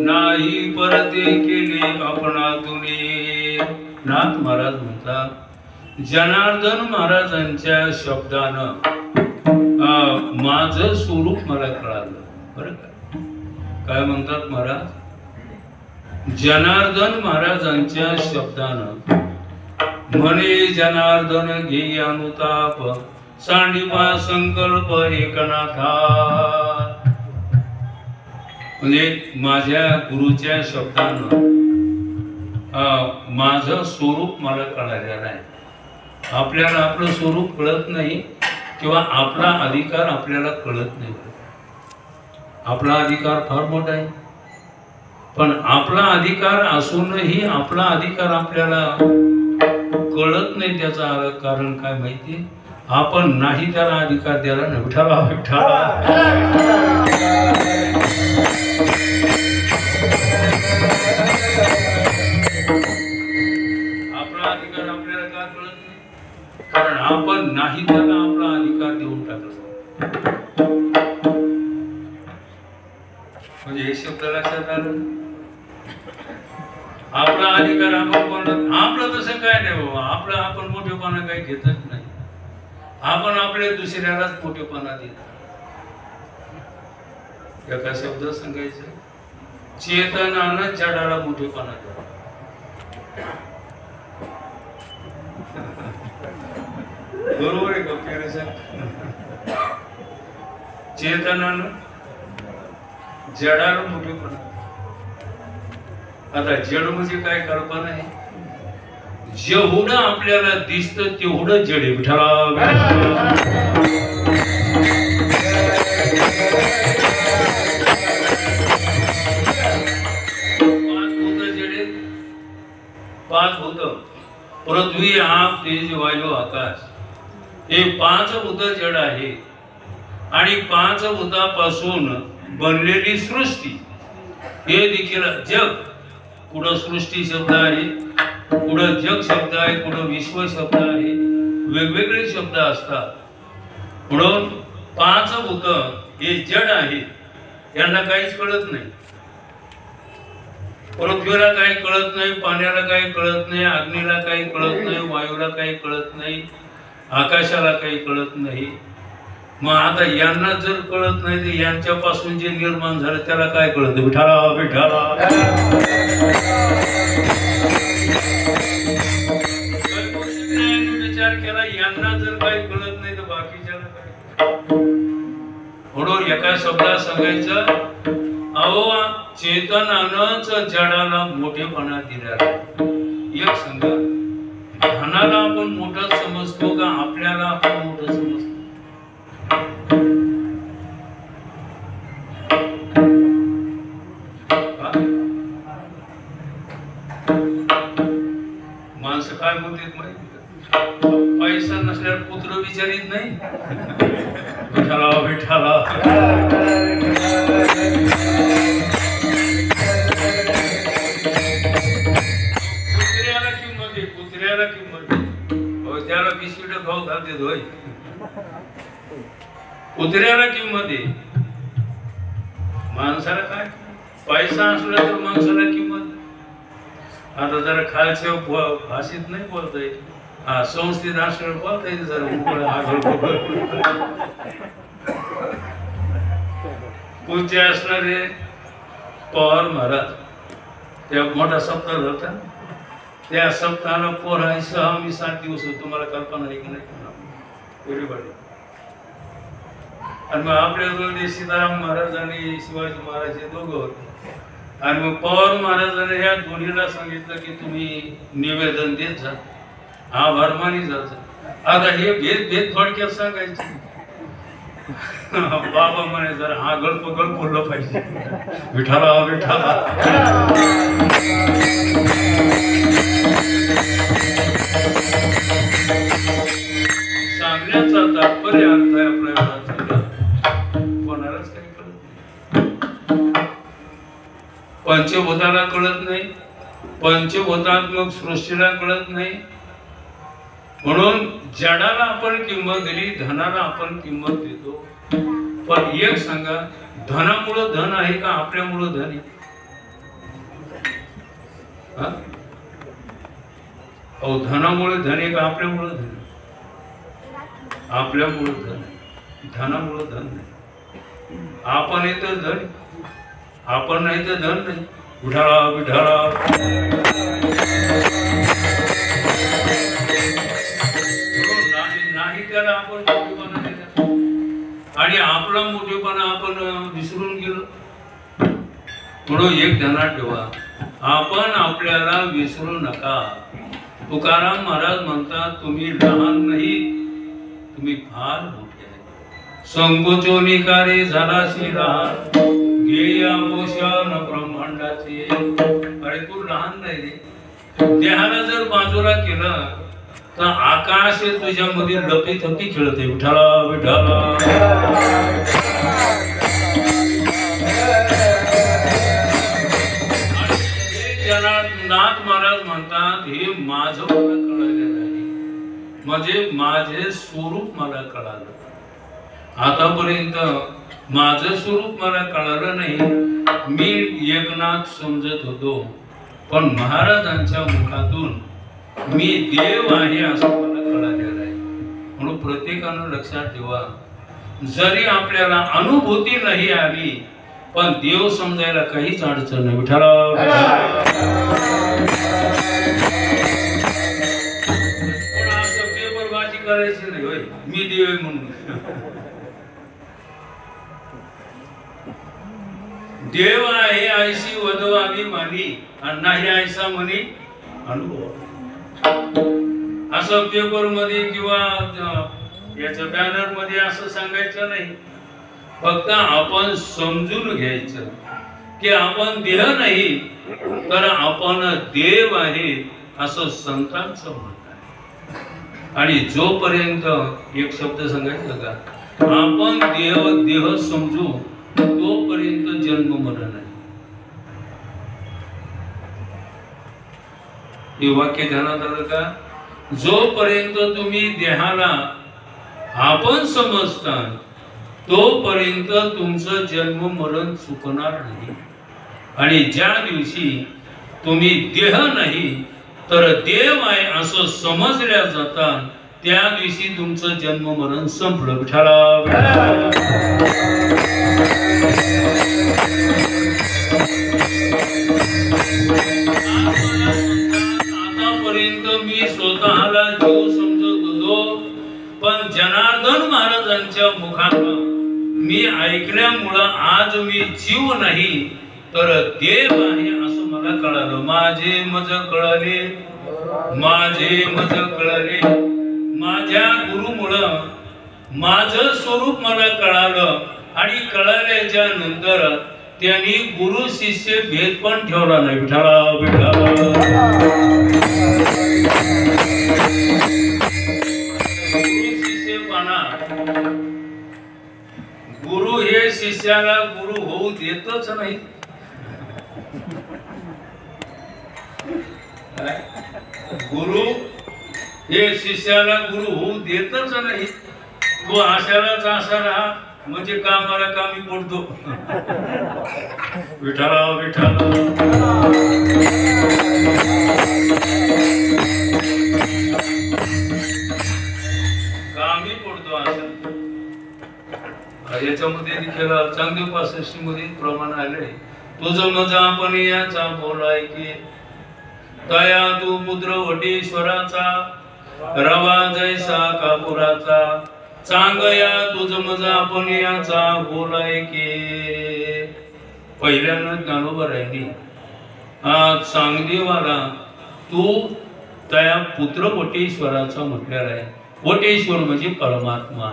नाही परते केले आपणातुनी नाथ महाराज म्हणतात जनार्दन महाराजांच्या शब्दानं माझं स्वरूप मला कळालं बरं का काय म्हणतात महाराज जनार्दन महाराजांच्या शब्दानं म्हणे जनार्दन घे अनुताप सांडिपा संकल्प एकनाथा म्हणजे माझ्या गुरुच्या शब्दानं माझं स्वरूप मला कळालेलं आहे आपल्याला आपलं स्वरूप कळत नाही किंवा आपला अधिकार आपल्याला कळत नाही आपला अधिकार फार मोठा आहे पण आपला अधिकार असूनही आपला अधिकार आपल्याला कळत नाही त्याचा कारण काय माहिती आपण नाही त्याला अधिकार द्यायला नाही विठाला विठाला आपला अधिकार आपल्याला का कळत नाही कारण आपण नाही त्याला आपला अधिकार देऊन टाकला म्हणजे हे शब्द लक्षात आलं आपला अधिकार आपण कोणा आपलं तसं काय नाही बाबा आपलं आपण मोठेपणा काही घेतच नाही आपण आपल्या दुसऱ्यालाच मोठेपणा देतो एका शब्द सांगायचं चेतनानं जडाला मोठेपणा देतो बरोबर आहे का चेतनानं जडाला मोठेपणा आता जड म्हणजे काय कल्पना आहे जेवढं आपल्याला दिसतं तेवढं जड आहे विठाला पृथ्वी आप तेज वायू आकाश हे 5 भूत जड आहे आणि 5 भूतापासून बनलेली सृष्टी हे देखील जग. पुढं सृष्टी शब्द आहे, पुढं जग शब्द आहे, पुढं विश्व शब्द आहे, वेगवेगळे शब्द असतात. म्हणून 5 भूत हे जड आहे, यांना काहीच कळत नाही. पृथ्वीला काही कळत नाही, पाण्याला काही कळत नाही, अग्नीला काही कळत नाही, वायूला काही कळत नाही, आकाशाला काही कळत नाही. मग आता यांना जर कळत नाही तर यांच्यापासून जे निर्माण झालं त्याला काय कळत? विठाला विठाला. विचार केला यांना जर काही कळत नाही तर बाकीच्याला काय? म्हणून एका शब्दात सांगायचं, अहो चेतनानंच जडाला मोठेपणा दिला. एक सांगा, धनाला आपण मोठं समजतो का आपल्याला आपण मोठं समजतो? माणसं काय बोलतात माहिती का? पैसा नसल्यावर पुत्र विचारित नाही. विठाला विठाला. कुत्र्याला किंमत आहे, कुत्र्याला किंमत आहे. त्याला बिस्किट खाऊ घालते होय. कुत्र्याला किंमत आहे, माणसाला काय? पैसा असला तर माणसाला किंमत. आता जरा खालच्या भाषेत नाही बोलता येत, हा संस्थेत असल्यावर बोलता येते जरा. पूज्य असणारे पवार महाराज, त्या मोठा सप्ताह होता, त्या सप्ताहाला पोरायचं आम्ही 7 दिवस होतो. तुम्हाला कल्पना आहे की नाही? आणि मग आपल्या सीताराम महाराज आणि शिवाजी महाराज हे दोघं होते. आणि मग पवार महाराजांनी ह्या दोन्हीला सांगितलं की तुम्ही निवेदन देत जा, आभार मानी जायचं. आता हे भेद थोडक्यात सांगायचे. बाबा म्हणे जरा हा गळप बोललं पाहिजे. विठाला विठाला. सांगण्याचा तात्पर्य अर्थ आहे आपल्या कोणालाच काही कळत नाही. पंचभूताला कळत नाही, पंचभूतात्मक सृष्टीला कळत नाही. म्हणून जडाला आपण किंमत दिली, धनाला आपण किंमत देतो. पण एक सांगा, धनामुळं धन आहे का आपल्यामुळं धन आहे? अहो धनामुळे धन आहे का आपल्यामुळं धन? आपल्यामुळं धन, धनामुळं धन नाही. आपण आहे तर धन, आपण नाही तर धन नाही. विठाला विठाला. नाही त्याला आपण मोठेपणा दिला आणि आपला मोठेपणा आपण विसरून गेलो. म्हणून एक ध्यानात ठेवा, आपण आपल्याला विसरू नका. तुकाराम महाराज म्हणतात, तुम्ही लहान नाही, तुम्ही फार मोठे आहे. संकोचोनिकारे झालाशी लहान, गेया पोषण ब्रह्मांडाचे. अरे तू लहान नाही रे. देहाला जर बाजूला केलं तर आकाश तुझ्यामध्ये लपी थपी खेळते. विठाला विठाला. नाथ महाराज म्हणतात, हे माझं मला कळालेलं आहे, म्हणजे माझे स्वरूप मला कळालं. आतापर्यंत माझं स्वरूप मला कळालं नाही. मी एकनाथ समजत होतो, पण महाराजांच्या मुखातून मी देव आहे असं मला कळालेलं आहे. म्हणून प्रत्येकानं लक्षात ठेवा, जरी आपल्याला अनुभूती नाही आली पण देव समजायला काहीच अडचण नाही. विठाला असं पेपरबाजी करायची नाही होय, मी देव आहे म्हणून. देव आहे ऐशी वधव अभिमानी आणि नाही ऐसा म्हणे अनुभव. असं पेपर मध्ये किंवा याच्या बॅनर मध्ये असं सांगायचं नाही. फक्त आपण समजून घ्यायचं की आपण देह नाही तर आपण देव आहे असं संतांचं मत आहे. आणि जोपर्यंत एक शब्द सांगायचं का, आपण देह समजू तोपर्यंत जन्म मरण आहे. हे वाक्य ध्यानात आलं का? जोपर्यंत तुम्ही देहाला आपण समजता तोपर्यंत तुमचं जन्म मरण चुकणार नाही. आणि ज्या दिवशी तुम्ही देह नाही तर देव आहे असं समजल्या जातात त्या दिवशी तुमचं जन्म मरण संपलं. आतापर्यंत मी स्वतःला जीव समजत होतो, पण जनार्दन महाराजांच्या मुखातून मी ऐकल्यामुळं आज मी जीव नाही तर देव आहे असं मला कळालं. माझे मज कळाले, माझे मज कळाले. माझ्या गुरुमुळं माझं स्वरूप मला कळालं आणि कळाल्याच्या नंतर त्यांनी गुरु शिष्य भेद पण ठेवला नाही. गुरु शिष्यपणा, गुरु हे शिष्याला गुरु होऊ देतच नाही. गुरु हे शिष्याला गुरु होऊ देतच नाही. तो आशालाच असा राहा म्हणजे कामाला कामी पडतो. विठाला विठाला कामी पडतो असं. याच्यामध्ये देखील चांगदेव 65 मध्ये प्रमाण आले. तुझं मजा आपण याचा बोलाय की तया तू पुत्र वटेश्वराचा रवा जैसा कापुराचा चांगया तुझ मजा आपण याचा बोलाय की. पहिल्यांदा ज्ञानोबा राहिली चांगदेवाला तू तया पुत्र वटेश्वराचा म्हटलेला आहे. वटेश्वर म्हणजे परमात्मा.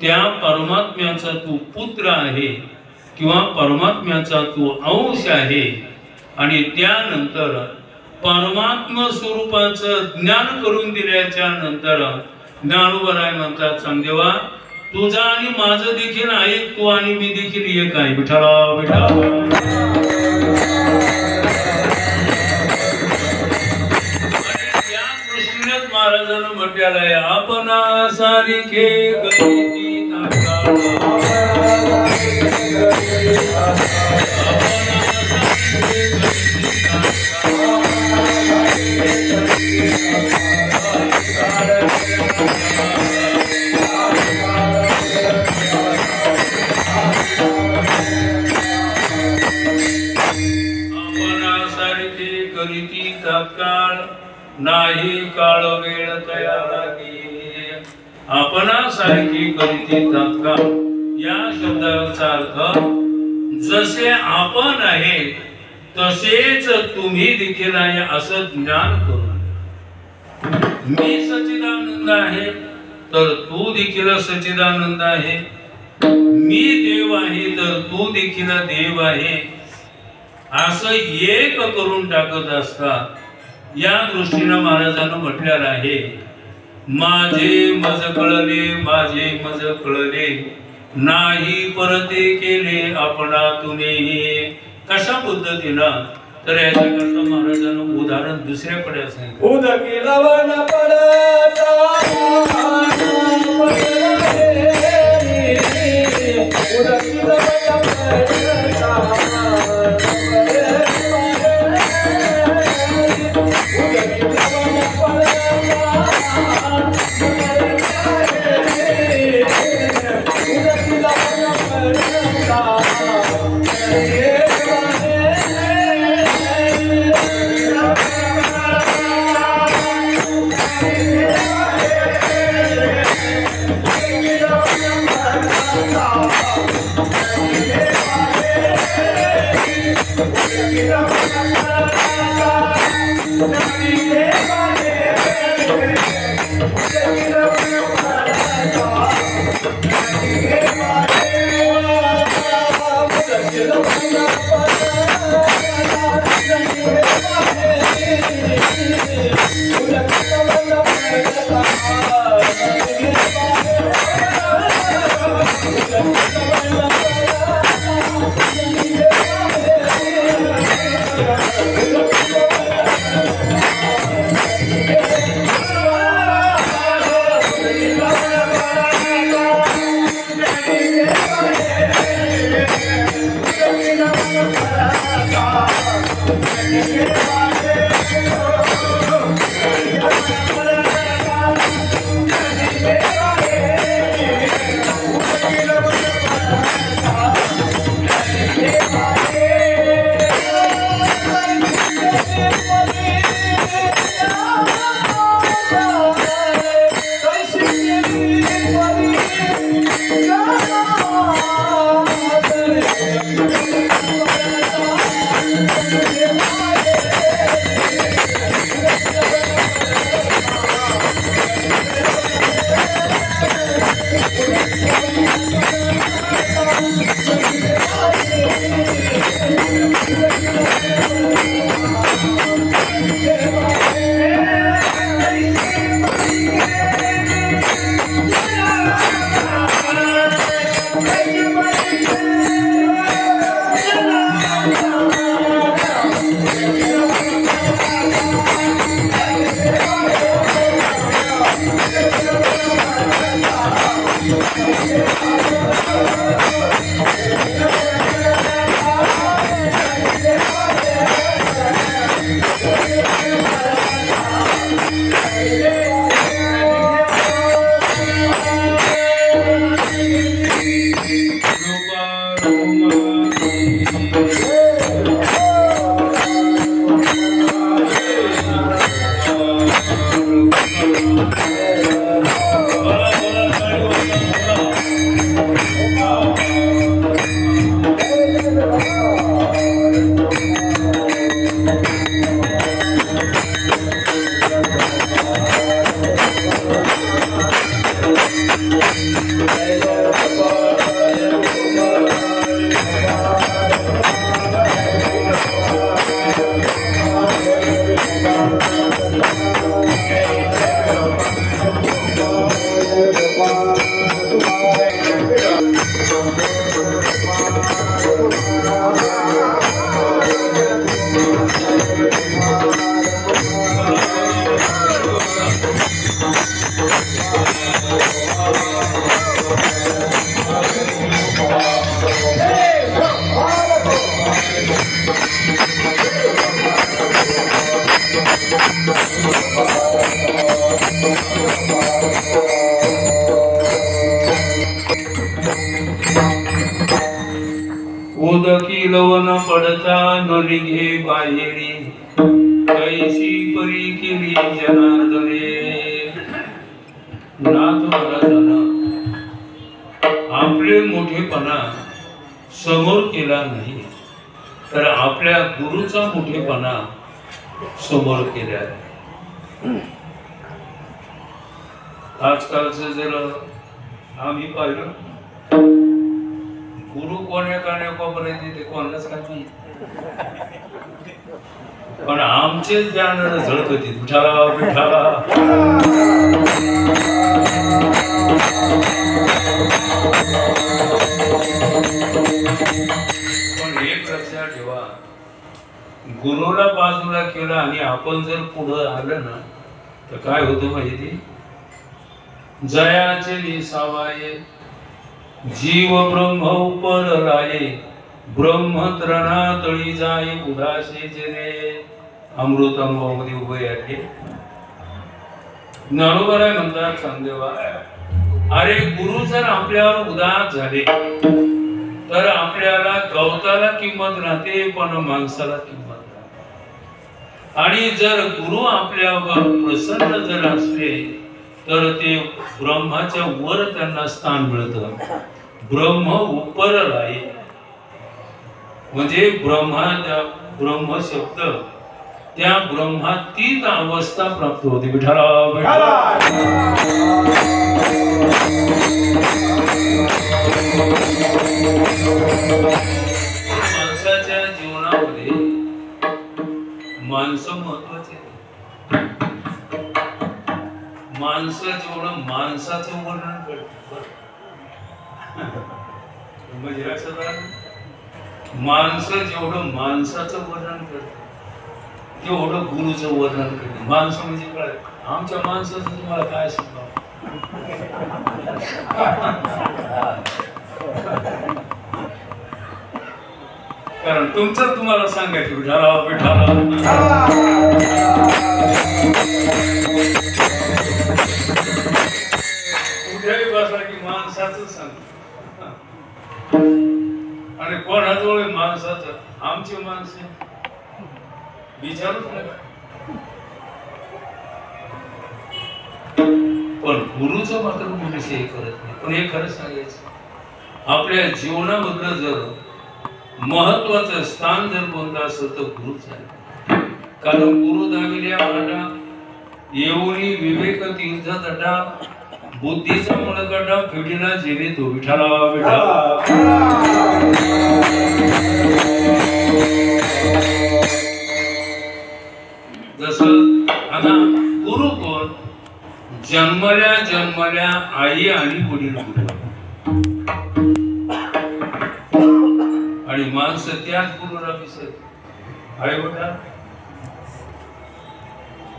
त्या परमात्म्याचा तू पुत्र आहे किंवा परमात्म्याचा तू अंश आहे. आणि त्यानंतर परमात्मा स्वरूपाचं ज्ञान करून दिल्याच्या नंतर ज्ञानोबराय म्हणतात चांगदेवा तुझा आणि माझं देखील आहे, तू आणि मी देखील एक आहे. विठाला विठाला त्या दृष्टीनेच महाराजांना म्हटलेलं आहे आपणा सारिखे गती तात्काळ नाही काळ वेळ तया लागी. आपणासारखी करीती तात्काळ या शब्दाचा अर्थ जसे आपण आहे तसेच तुम्ही देखील आहे असं ज्ञान करून. मी सच्चिदानंद आहे तर तू देखील सच्चिदानंद आहे. मी देव आहे तर तू देखील देव आहे असं एक करून टाकत असतात. या दृष्टीने महाराजांना म्हटलेलं आहे माझे मज कळले, माझे मज कळले नाही परते केले आपणातुने. कशा पद्धतीनं तर याच्याकरता महाराजांना उदाहरण दुसऱ्याकडे सांगितलं. उदकी लवण पडता न निघे बाहेरी कैशी परी केली जनार्दने नाथ मला जाणं आपले मोठेपणा समोर केला नाही तर आपल्या गुरुचा मोठेपणा समोर केला आहे। आजकालचं जर आम्ही पाहिलं गुरु कोण्या काण्यापर्यंत ते कोणालाच काय माहिती पण आमचे ज्ञान झळकत विठाला विठाला पण एक लक्षात ठेवा गुरुला बाजूला केला आणि आपण जर पुढे आलं ना तर काय होतं माहिती जयाचे निसावाये जीव ब्रह्म उपर राये ब्रह्म त्रणा तळी जाई उदासे जने अमृत अनुभवामध्ये उभे आहे। ज्ञानोबराय म्हणतात चांदेवा अरे गुरु जर आपल्यावर उदास झाले तर आपल्याला गवताला किंमत राहते पण माणसाला किंमत राहते आणि जर गुरु आपल्यावर प्रसन्न जर असले तर ते ब्रह्माच्या वर त्यांना स्थान मिळतं। ब्रह्म उपर राही म्हणजे ब्रह्म शब्द त्या ब्रह्मातीत अवस्था प्राप्त होते। विठाला माणसाच्या जीवनामध्ये माणसं महत्वाचे माणसं जेवढं माणसाचं वर्णन करत म्हणजे माणसं जेवढं माणसाचं वर्णन करत तेवढं गुरुचं वर्णन करते। माणसं म्हणजे काय आमच्या माणसाचं तुम्हाला काय सांगावं कारण तुमचं तुम्हाला सांगायचं विठाला विठाला कुठेही बसला की माणसाचं सांग आणि कोणाजवळ माणसाचं आमची माणसे विचारूच नका पण गुरुचं मात्र मनुष्य हे करत नाही। पण हे खरं सांगायचं आपल्या जीवनामधलं जर महत्वाचं स्थान जर कोणतं असेल तर गुरुच आहे। कारण गुरु दाविल्या वाटा येऊनी विवेक तीर्थ तटा बुद्धीचा मुळगटा फिडिला जेणे तो विठाला विठाला जसं आता गुरु कोण जन्मल्या जन्मल्या आई आणि वडील गुरु आणि माणसं त्याच गुरुला विसरत आई वडील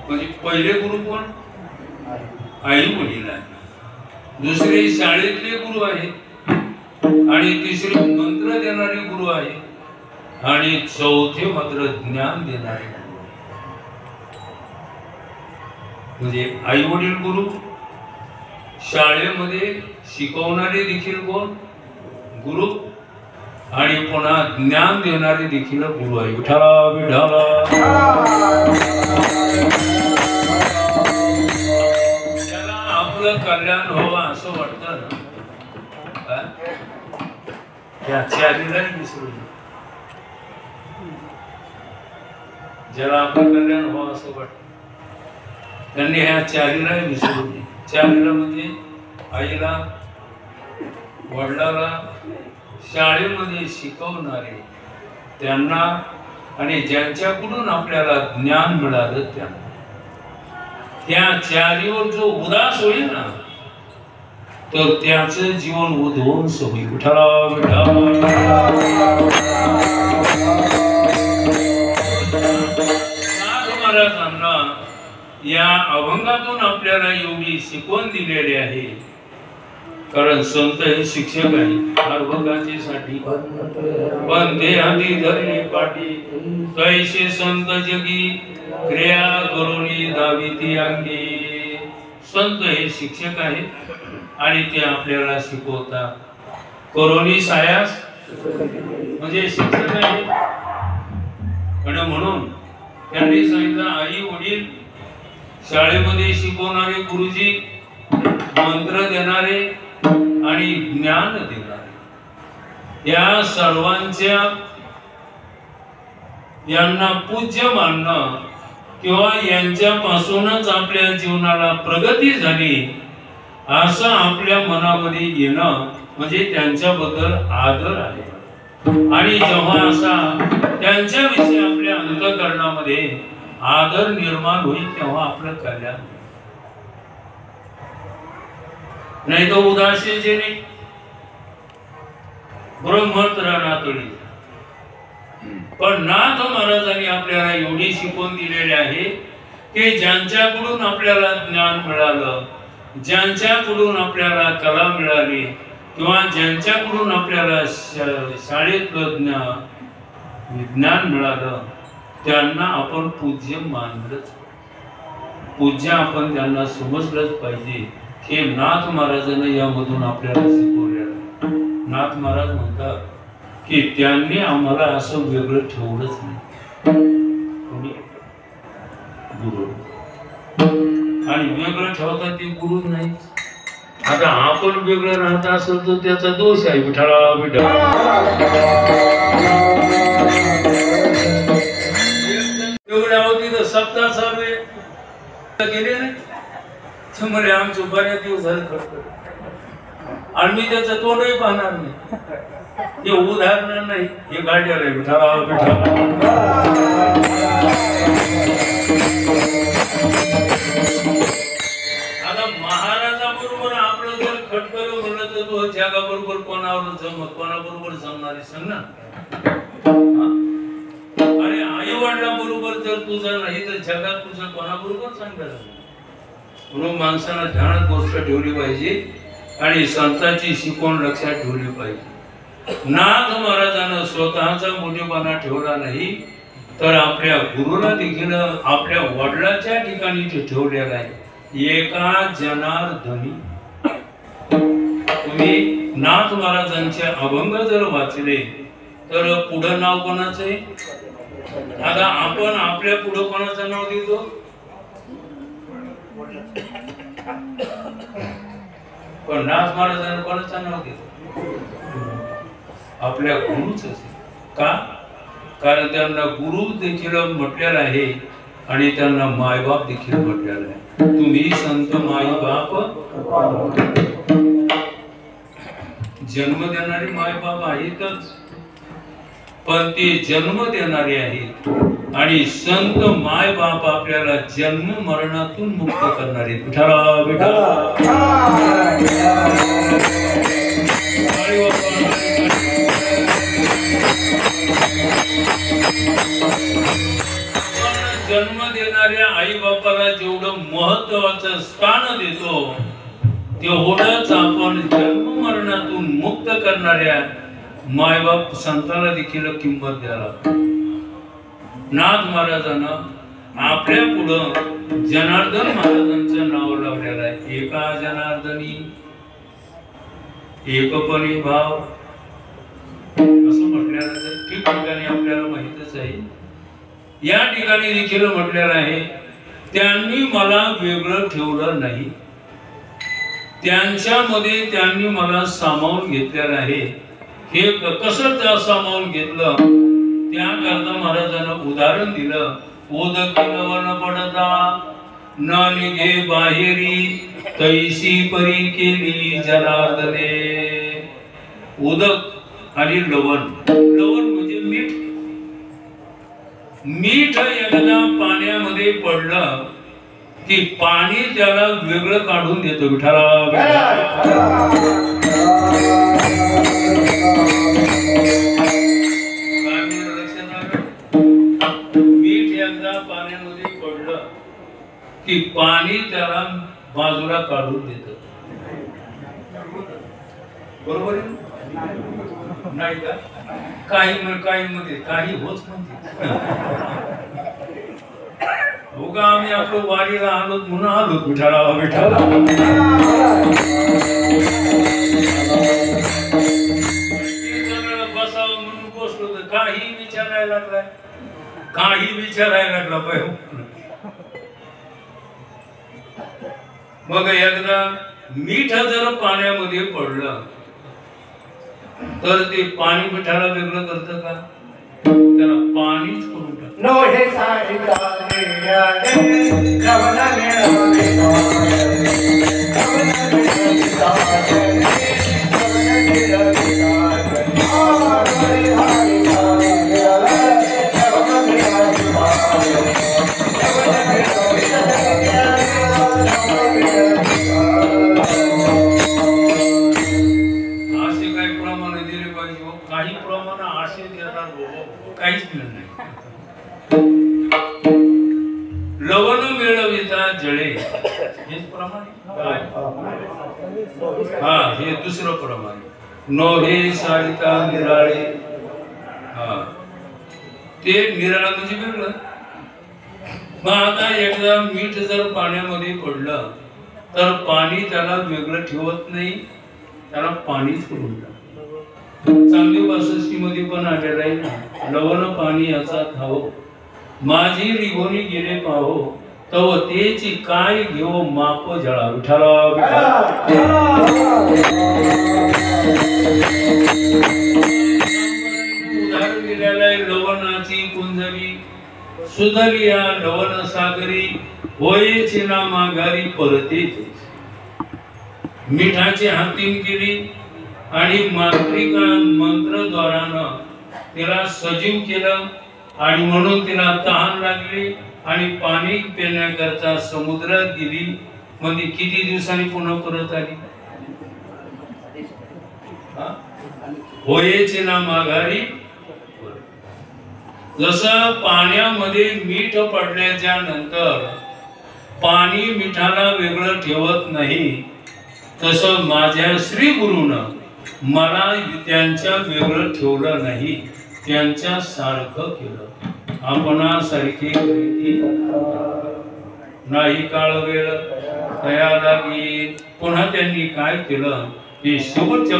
म्हणजे पहिले गुरु कोण आई वडील आहे दुसरे शाळेतले गुरु आहे आणि तिसरे मंत्र देणारे गुरु आहे आणि चौथे मात्र ज्ञान देणारे गुरु आहे। म्हणजे आई वडील गुरु, शाळेमध्ये शिकवणारे देखील कोण गुरु, आणि पुन्हा ज्ञान देणारे देखील गुरु आहे. विठ्ठला विठ्ठला. त्याला आपलं कल्याण व्हावं असं वाटतं ना, या चारीलाही विसरू नये. ज्याला आपलं कल्याण व्हावं असं वाटतं त्यांनी ह्या चारीलाही विसरू नये. चारीला म्हणजे आईला, वडिलाला, शाळेमध्ये शिकवणारे त्यांना, आणि ज्यांच्याकडून आपल्याला ज्ञान मिळालं त्यांना. त्या चारीवर जो उदास होईल ना, तर त्याचं जीवन उध्वंस होईल. विठ्ठला विठ्ठला. महाराजांना या अभंगातून आपल्याला एवढी शिकवण दिलेली आहे, कारण संत हे शिक्षक आहे. अभंगाची साठी पण ते आधी धरली पाठी, तैसे संत जगी क्रिया करुणी दाविती अंगी. संत हे शिक्षक आहेत आणि ते आपल्याला शिकवतात. करुणी सायास म्हणजे शिक्षक आहे. आणि म्हणून त्यांनी सांगितलं, आई वडील, शाळेमध्ये शिकवणारे गुरुजी, मंत्र देणारे आणि ज्ञान देणारे, या सर्वांच्या यांना पूज्य मानणं किंवा यांच्यापासूनच आपल्या जीवनाला प्रगती झाली असं आपल्या मनामध्ये येणं म्हणजे त्यांच्याबद्दल आदर आहे. आणि जेव्हा असा त्यांच्याविषयी आपल्या अंतःकरणामध्ये आदर निर्माण होईल तेव्हा आपलं कल्याण. नाही तो उदासी जे नाही ब्रह्मत्राणातळी. पण नाथ महाराजांनी आपल्याला एवढी शिकवण दिलेली आहे की ज्यांच्याकडून आपल्याला ज्ञान मिळालं, ज्यांच्याकडून आपल्याला कला मिळाली, किंवा ज्यांच्याकडून आपल्याला शाळेतलं ज्ञान मिळालं, त्यांना आपण पूज्य मानलंच, पूज्य आपण त्यांना समजलंच पाहिजे. हे नाथ महाराजांना यामधून आपल्याला शिकवलेलं आहे. नाथ महाराज म्हणतात की त्यांनी आम्हाला असं वेगळं ठेवलंच नाही, गुरु, आणि वेगळं ठेवतात ते गुरु नाही. आता आपण वेगळं राहत असेल तर त्याचा दोष आहे. विठ्ठला विठ्ठला. एवढ्या होती तर सप्ताह चालू गेले नाही, त्यामुळे आमचं बऱ्याच दिवस झालं खटखट, आणि मी त्याचं तोंडही पाहणार नाही. हे उदाहरण नाही, हे गाड्या रे. विठ्ठला विठ्ठला. आता महाराजाबरोबर आपलं जर खटकर म्हणलं तर तो जगाबरोबर कोणावर जमत, कोणाबरोबर जमणारे सांग ना. अरे आई वडिलांबरोबर जर तुझं नाही तर जगात तुझं कोणाबरोबर चांगलं झालं. म्हणून माणसाला ध्यानात गोष्ट ठेवली पाहिजे आणि संतांची शिकवण लक्षात ठेवली पाहिजे. नाथ महाराजांना स्वतःचा मोठेपणा ठेवला नाही, तर आपल्या गुरुला देखील आपल्या वडिलाच्या ठिकाणी ते ठेवलेला आहे. एका जनार्दनी. तुम्ही नाथ महाराजांचे अभंग जर वाचले तर पुढं नाव कोणाचं आहे? आता आपण आपल्या पुढं कोणाचं नाव देतो? पण नाथ महाराजांना कोणाचं नाव देतो? आपल्या गुरुच. का? कारण त्यांना गुरु देखील म्हटलेलं आहे आणि त्यांना मायबाप देखील म्हटलेलं आहे. तुम्ही संत मायबाप. जन्म देणारे मायबाप आहेतच, पण ते जन्म देणारे आहेत. आणि संत मायबाप आपल्याला जन्म मरणातून मुक्त करणारे. विठ्ठला विठ्ठला. जन्म देणाऱ्या आई बापाला जेवढं महत्वाचं स्थान देतो तेवढंच आपण जन्म मरणातून मुक्त करणाऱ्या मायबाप संतांना देखील किंमत द्यायला. नाथ महाराजांना आपल्या पुढं जनार्दन महाराजांचं नाव लावलेलं आहे. एका जनार्दनी एकपणी भाव असं म्हटलेलं आहे. ठिकठिकाणी आपल्याला माहितच आहे. या ठिकाणी देखील म्हटलेलं आहे, त्यांनी मला वेगळं ठेवलं नाही, त्यांच्यामध्ये त्यांनी मला सामावून घेतलेलं आहे. हे कसं त्या सामावून घेतलं त्याकरता महाराजांना उदाहरण दिलं. उदक न पडता न निघे बाहेरी तैसी परी केली जनार्दने. उदक आणि लवण, लवण म्हणजे मीठ. मीठ एकदा पाण्यामध्ये पडलं की पाणी त्याला वेगळं काढून देतो. मीठ एकदा पाण्यामध्ये पडलं की पाणी त्याला बाजूला काढून देत. बरोबर नाही का? काही मध्ये काही होत म्हणते. उगा आम्ही आपलं वारीला आलो म्हणून आलो. विठाला विठाला बसावं म्हणून बसलो तर काही विचारायला लागलाय, काही विचारायला लागला पाहिजे. मग एकदा मीठ जर पाण्यामध्ये पडलं तर ते पाणी मिठाला वेगळं करतं का? त्याला पाणीच करून टाकतं. काहीच नाही. लवण मिळविता जळे हेच प्रमाण. हा, हे दुसरं प्रमाण. नोहे सारिता निराळे. हा, ते निराळ म्हणजे वेगळं. मग आता एकदा मीठ जर पाण्यामध्ये पडलं तर पाणी त्याला वेगळं ठेवत नाही, त्याला पाणीच करून टाकतं. चांगली 62 मध्ये पण आलेलं आहे ना, लवण पाणी याचा धावो माझी रिघोनी गेले पाहो तव तेची काय घेऊ माप जळा. विठाला उदाहरण दिलेलं आहे. लवणाची कुंजली सुधलिया लवण सागरी होयची ना माघारी परते. मिठाची हातीम केली आणि मांत्रिका मंत्रद्वारानं तिला सजीव केलं आणि म्हणून तिला तहान लागली आणि पाणी पिण्याकरता समुद्रात गेली. म्हणजे किती दिवसांनी पुन्हा परत आली? होयचे ना माघारी. जसं पाण्यामध्ये मीठ पडल्याच्या नंतर पाणी मिठाला वेगळं ठेवत नाही, तसं माझ्या श्री गुरुनं मला त्यांच्या वेगळं ठेवलं नाही, त्यांच्या सारखं केलं. आपणासारखी नाही काळ वेळ तया लागी. पुन्हा त्यांनी काय केलं की शेवटच्या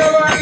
Bye.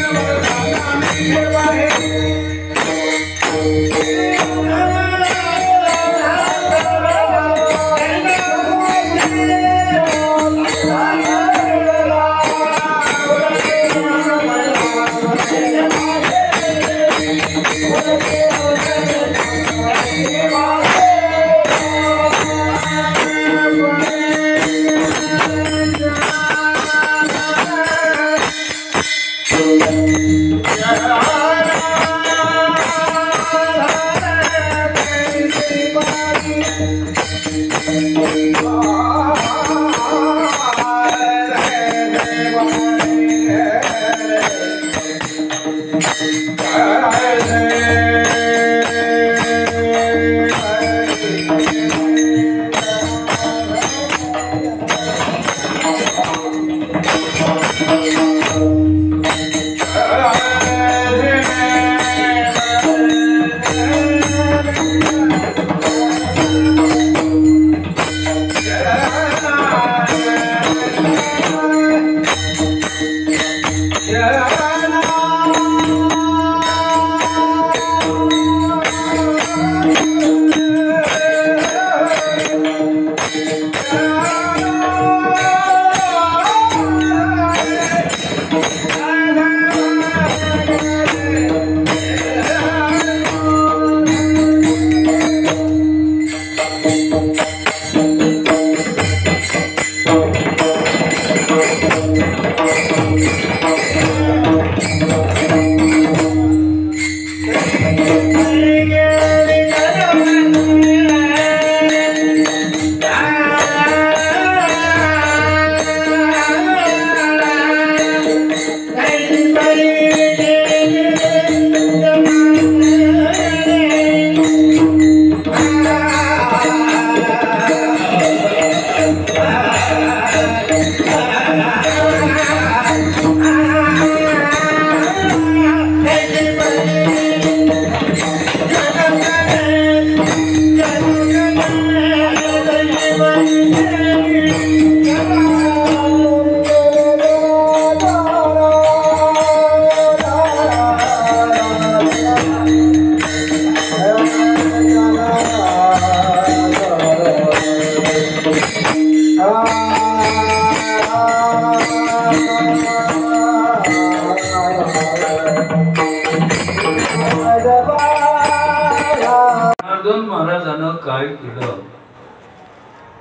महाराजानं काय केलं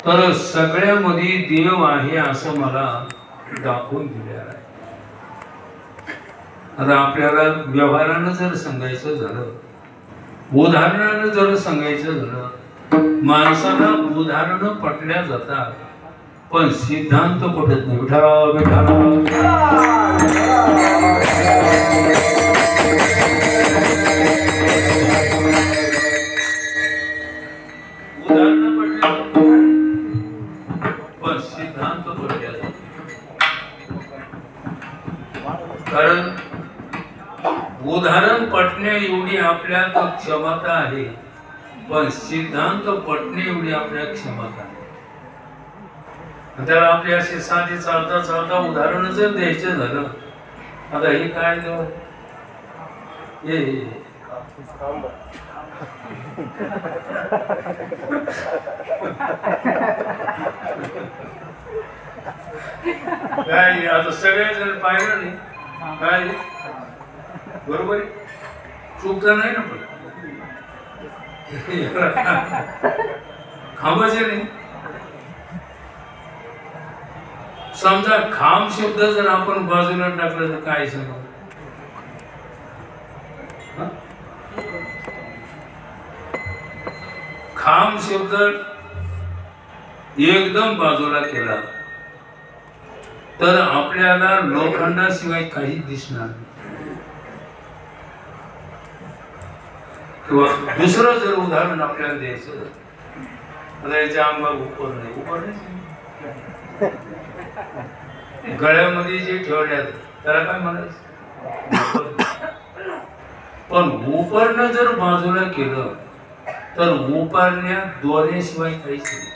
तर सगळ्यामध्ये देव आहे असं मला दाखवून दिलेलं आहे. आता आपल्याला व्यवहारानं जर सांगायचं झालं, उदाहरणानं जर सांगायचं झालं, माणसाला उदाहरणं पटल्या जातात पण सिद्धांत पटत नाही. उदाहरण पटल्या पण सिद्धांत पटल्या जातात. कारण उदाहरण पटण्या एवढी आपल्यात क्षमता आहे पण सिद्धांत पटणे एवढी आपल्यात क्षमता आहे. त्याला आपल्या असे साधी चालता चालता उदाहरण जर द्यायचं झालं, आता हे काय देव हे काय आता सगळे जण पाहिलं नाही काय बरोबर चूक तर नाही ना पण खांबाचे नाही. समजा खांब शब्द जर आपण बाजूला टाकलं तर काय सांगा, खांब शब्द एकदम बाजूला केला तर आपल्याला लोखंडाशिवाय काही दिसणार नाही. किंवा दुसरं जर उदाहरण आपल्याला द्यायचं, आता याच्या अंगावर उपर नाही गळ्यामध्ये जे ठेवण्यात त्याला काय म्हणायचं. पण उपरणं जर बाजूला केलं तर उपारण्यात दोऱ्याशिवाय काहीच नाही.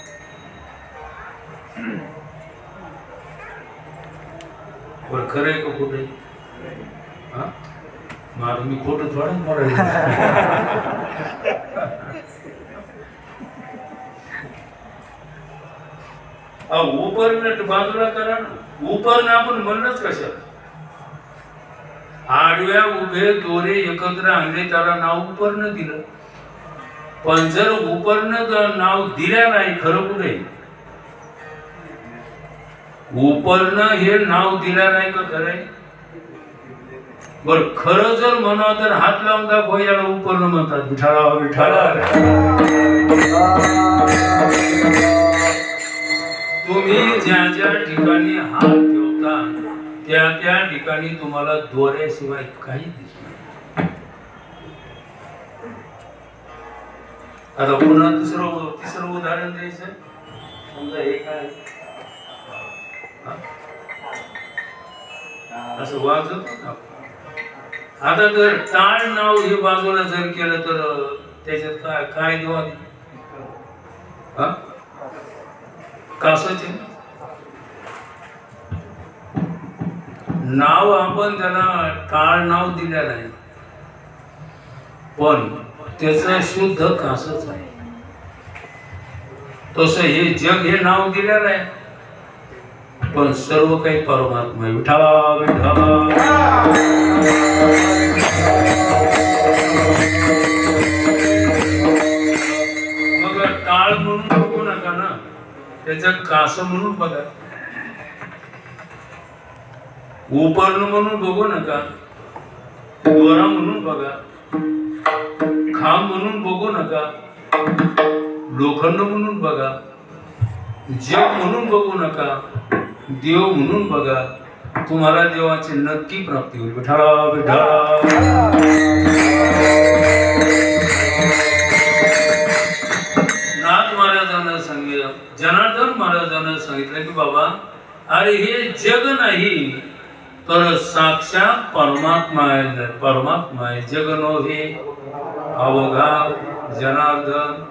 पण खरं आहे का खोटं? मला मी खोटं थोडं म्हणायचं. उपरण बाजूला करा ना. उपरण आपण म्हणलंच कशात, आडव्या उभे दोरे एकत्र आणले त्याला नाव उपरण दिलं. पण जर उपरण नाव दिल्या नाही, खरं कुठे उपरण हे नाव दिल्या नाही का खरं? बर खरं जर म्हणा तर हात लावून दाखव, याला उपर्ण म्हणतात. विठाला विठाला. तुम्ही ज्या ज्या ठिकाणी हात ठेवता त्या त्या ठिकाणी तुम्हाला दोऱ्याशिवाय काही दिसत नाही. आता पुन्हा तिसरं उदाहरण द्यायचं. समजा हे काय असं वाजत. आता जर टाळ नाव हे बाजूला जर केलं तर त्याच्यात काय काय देवा कासाचे नाव आपण त्याला टाळ नाव दिलेलं आहे, पण त्याचं शुद्ध कासच आहे. तसं हे जग हे नाव दिलेलं आहे, पण सर्व काही परमात्मा. विठाला विठाला. मग टाळ म्हणून बघू नका ना, त्याचं कास म्हणून बघा. उपर्ण म्हणून बघू नका, दोरा म्हणून बघा. खांब म्हणून बघू नका, लोखंड म्हणून बघा. जग म्हणून बघू नका, देव म्हणून बघा. तुम्हाला देवाची नक्की प्राप्ती होईल. विठाला विठाला. नाथ महाराजांना सांगितलं, जनार्दन महाराजांना सांगितलं की बाबा, अरे हे जग नाही तर साक्षात परमात्मा आहे. परमात्मा आहे. जग नव्हे, अवघा जनार्दन.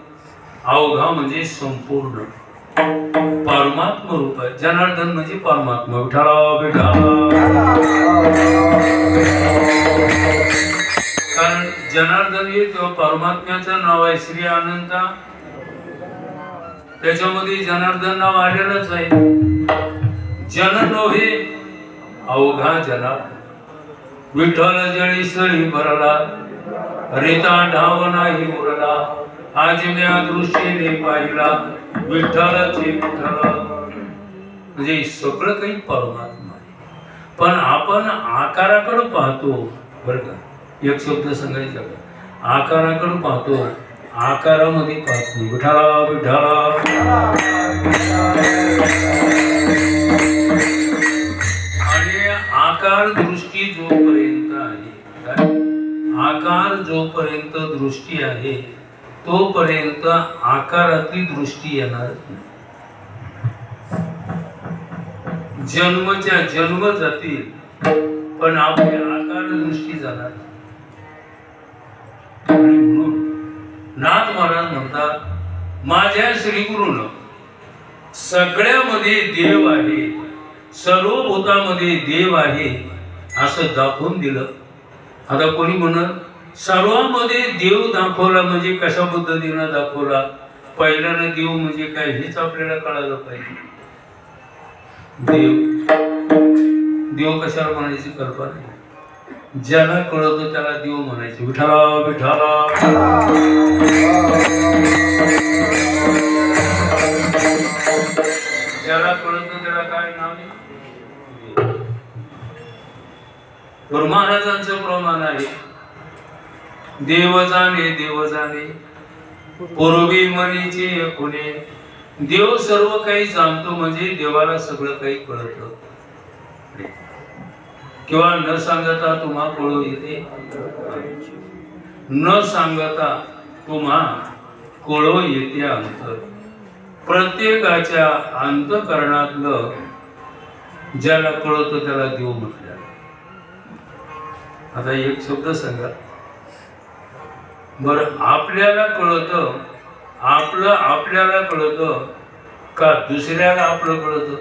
अवघा म्हणजे संपूर्ण परमात्मा रूप आहे. जनार्दन म्हणजे परमात्मा. विठाला विठाला. कारण जनार्दन हे परमात्म्याचं नाव आहे. श्री अनंता त्याच्यामध्ये जनार्दन नाव आलेलंच आहे. जन नव्हे, अवघा जनार्दन. विठ्ठल जळीसळी भरला, रेता ढाव नाही उरला. आज म्या दृष्टीने पाहिला, विठ्ठलाचे विठ्ठल. म्हणजे सगळं काही परमात्मा आहे, पण आपण आकाराकडे पाहतो. बरं का, एक शब्द सांगायचा, आकाराकडे पाहतो, आकारामध्ये पाहत नाही. विठाला विठाला. आणि आकार दृष्टी जोपर्यंत आहे, आकार जोपर्यंत दृष्टी आहे तोपर्यंत आकारातली दृष्टी येणार नाही. जन्मच्या जन्म जातील, पण आपली आकार दृष्टी जाणार. आणि म्हणून नाथ महाराज म्हणतात, माझ्या श्रीगुरुनं सगळ्यामध्ये देव आहे, सर्व भूतामध्ये देव आहे असं दाखवून दिलं. आता कोणी म्हणत सर्वांमध्ये देव दाखवला म्हणजे कशा पद्धतीनं दाखवला. पहिल्यानं देव म्हणजे काय हेच आपल्याला कळायला पाहिजे. देव कशाला म्हणायची कल्पना नाही. ज्याला कळतो त्याला देव म्हणायचे. विठाला विठाला. ज्याला कळतो त्याला काय नाव आहे. गुरु महाराजांचं प्रमाण आहे, देव जाणे पूर्वी मनीचे खुणे. देव सर्व काही जाणतो म्हणजे देवाला सगळं काही कळतं. किंवा न सांगता तुम्हा कळू येते, न सांगता तुम्हा कळू येते अंतर. प्रत्येकाच्या अंतःकरणातलं ज्याला कळतं त्याला देव म्हटलं. आता एक शब्द सांगा बरं, आपल्याला कळतं आपल्याला कळतं का दुसऱ्याला आपलं कळतं?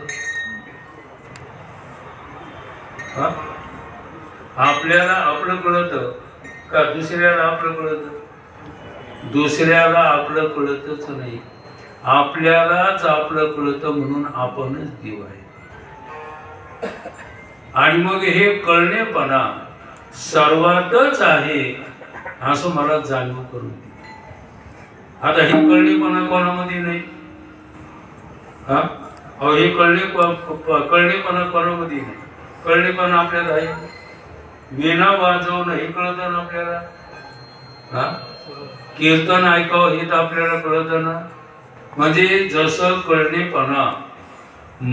आपल्याला आपलं कळतं का दुसऱ्याला आपलं कळतं? दुसऱ्याला आपलं कळतच नाही, आपल्यालाच आपलं कळतं म्हणून आपणच देव आहे. आणि मग हे कळणेपणा सर्वातच आहे असं मला जाणीव करून दे. आता हे कळणेपणा कोणामध्ये नाही. हे कळणेपणा कोणामध्ये नाही. कळणेपणा आपल्याला आहे. वीणा वाजवणं हे कळतं ना आपल्याला, हा कीर्तन ऐकावं हे तर आपल्याला कळतं ना. म्हणजे जसं कळणेपणा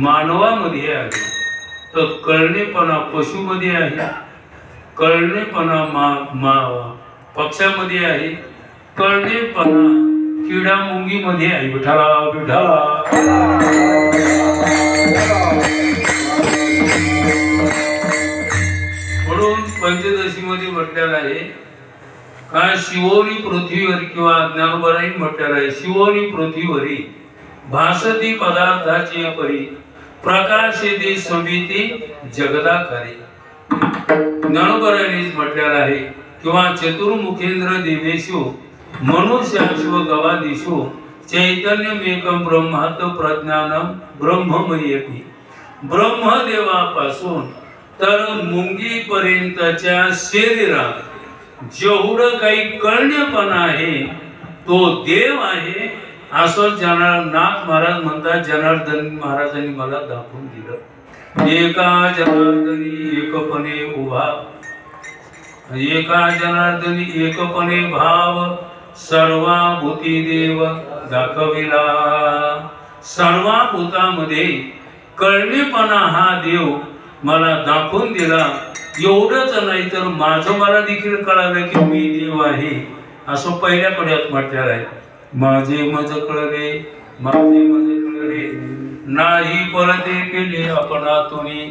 मानवामध्ये आहे तर कळणेपणा पशुमध्ये आहे, कळणेपणा पक्ष्यामध्ये आहे, कळणेपणा किडा मुंगीमध्ये आहे. विठाला विठाला. म्हणून पंचदशीमध्ये म्हटलेलं आहे का शिवोनी पृथ्वीवर किंवा ज्ञानोबाराही म्हटलेलं आहे शिवोनी पृथ्वीवरी भासती पदार्थाची परी प्रकाशेती समिती जगदाकारी. ज्ञानोबारांनीच म्हटलेलं आहे किंवा चतुर्मुखेंद्र देवेशु मनुष्याशु गवादिषु चैतन्यमेकं ब्रह्मात प्रज्ञानम ब्रह्ममयती. ब्रह्मदेवापासून तर मुंगी पर्यंतच्या शरीरात जेवढं काही कळणेपणा आहे तो देव आहे असं नाथ महाराज म्हणतात. जनार्दन महाराजांनी मला दाखवून दिलं. एका जनार्दनी एकपणे उभा, एका जनार्दनी एकपणे भाव सर्वाभूती देव दाखविला. सर्वाभूतामध्ये कळणेपणा हा देव मला दाखवून दिला. एवढंच नाही तर माझं मला देखील कळालं की मी देव आहे असं पहिल्या पद्यात म्हटलेलं आहे. माझे मज कळले, माझे मज कळले नाही परते केले आपणातुनी.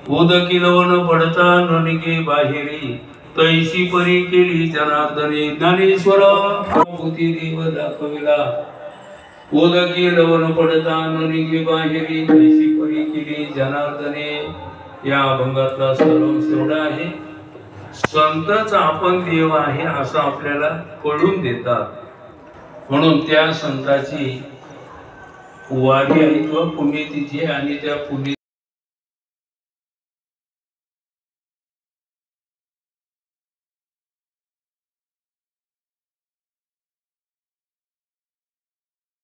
उदकी लवण पडता ननिके बाहेरी तैशी परी केली जनार्दने. ज्ञानेश्वर भूती देव दाखविला. उदकी लवण पडता ननिके बाहेरी तैशी परी केली जनार्दने. या अभंगातला सर्व एवढा आहे. संतच आपण देव आहे असं आपल्याला कळून देतात. म्हणून त्या संताची वारी आहे किंवा पुण्यतिथी आणि त्या पुण्य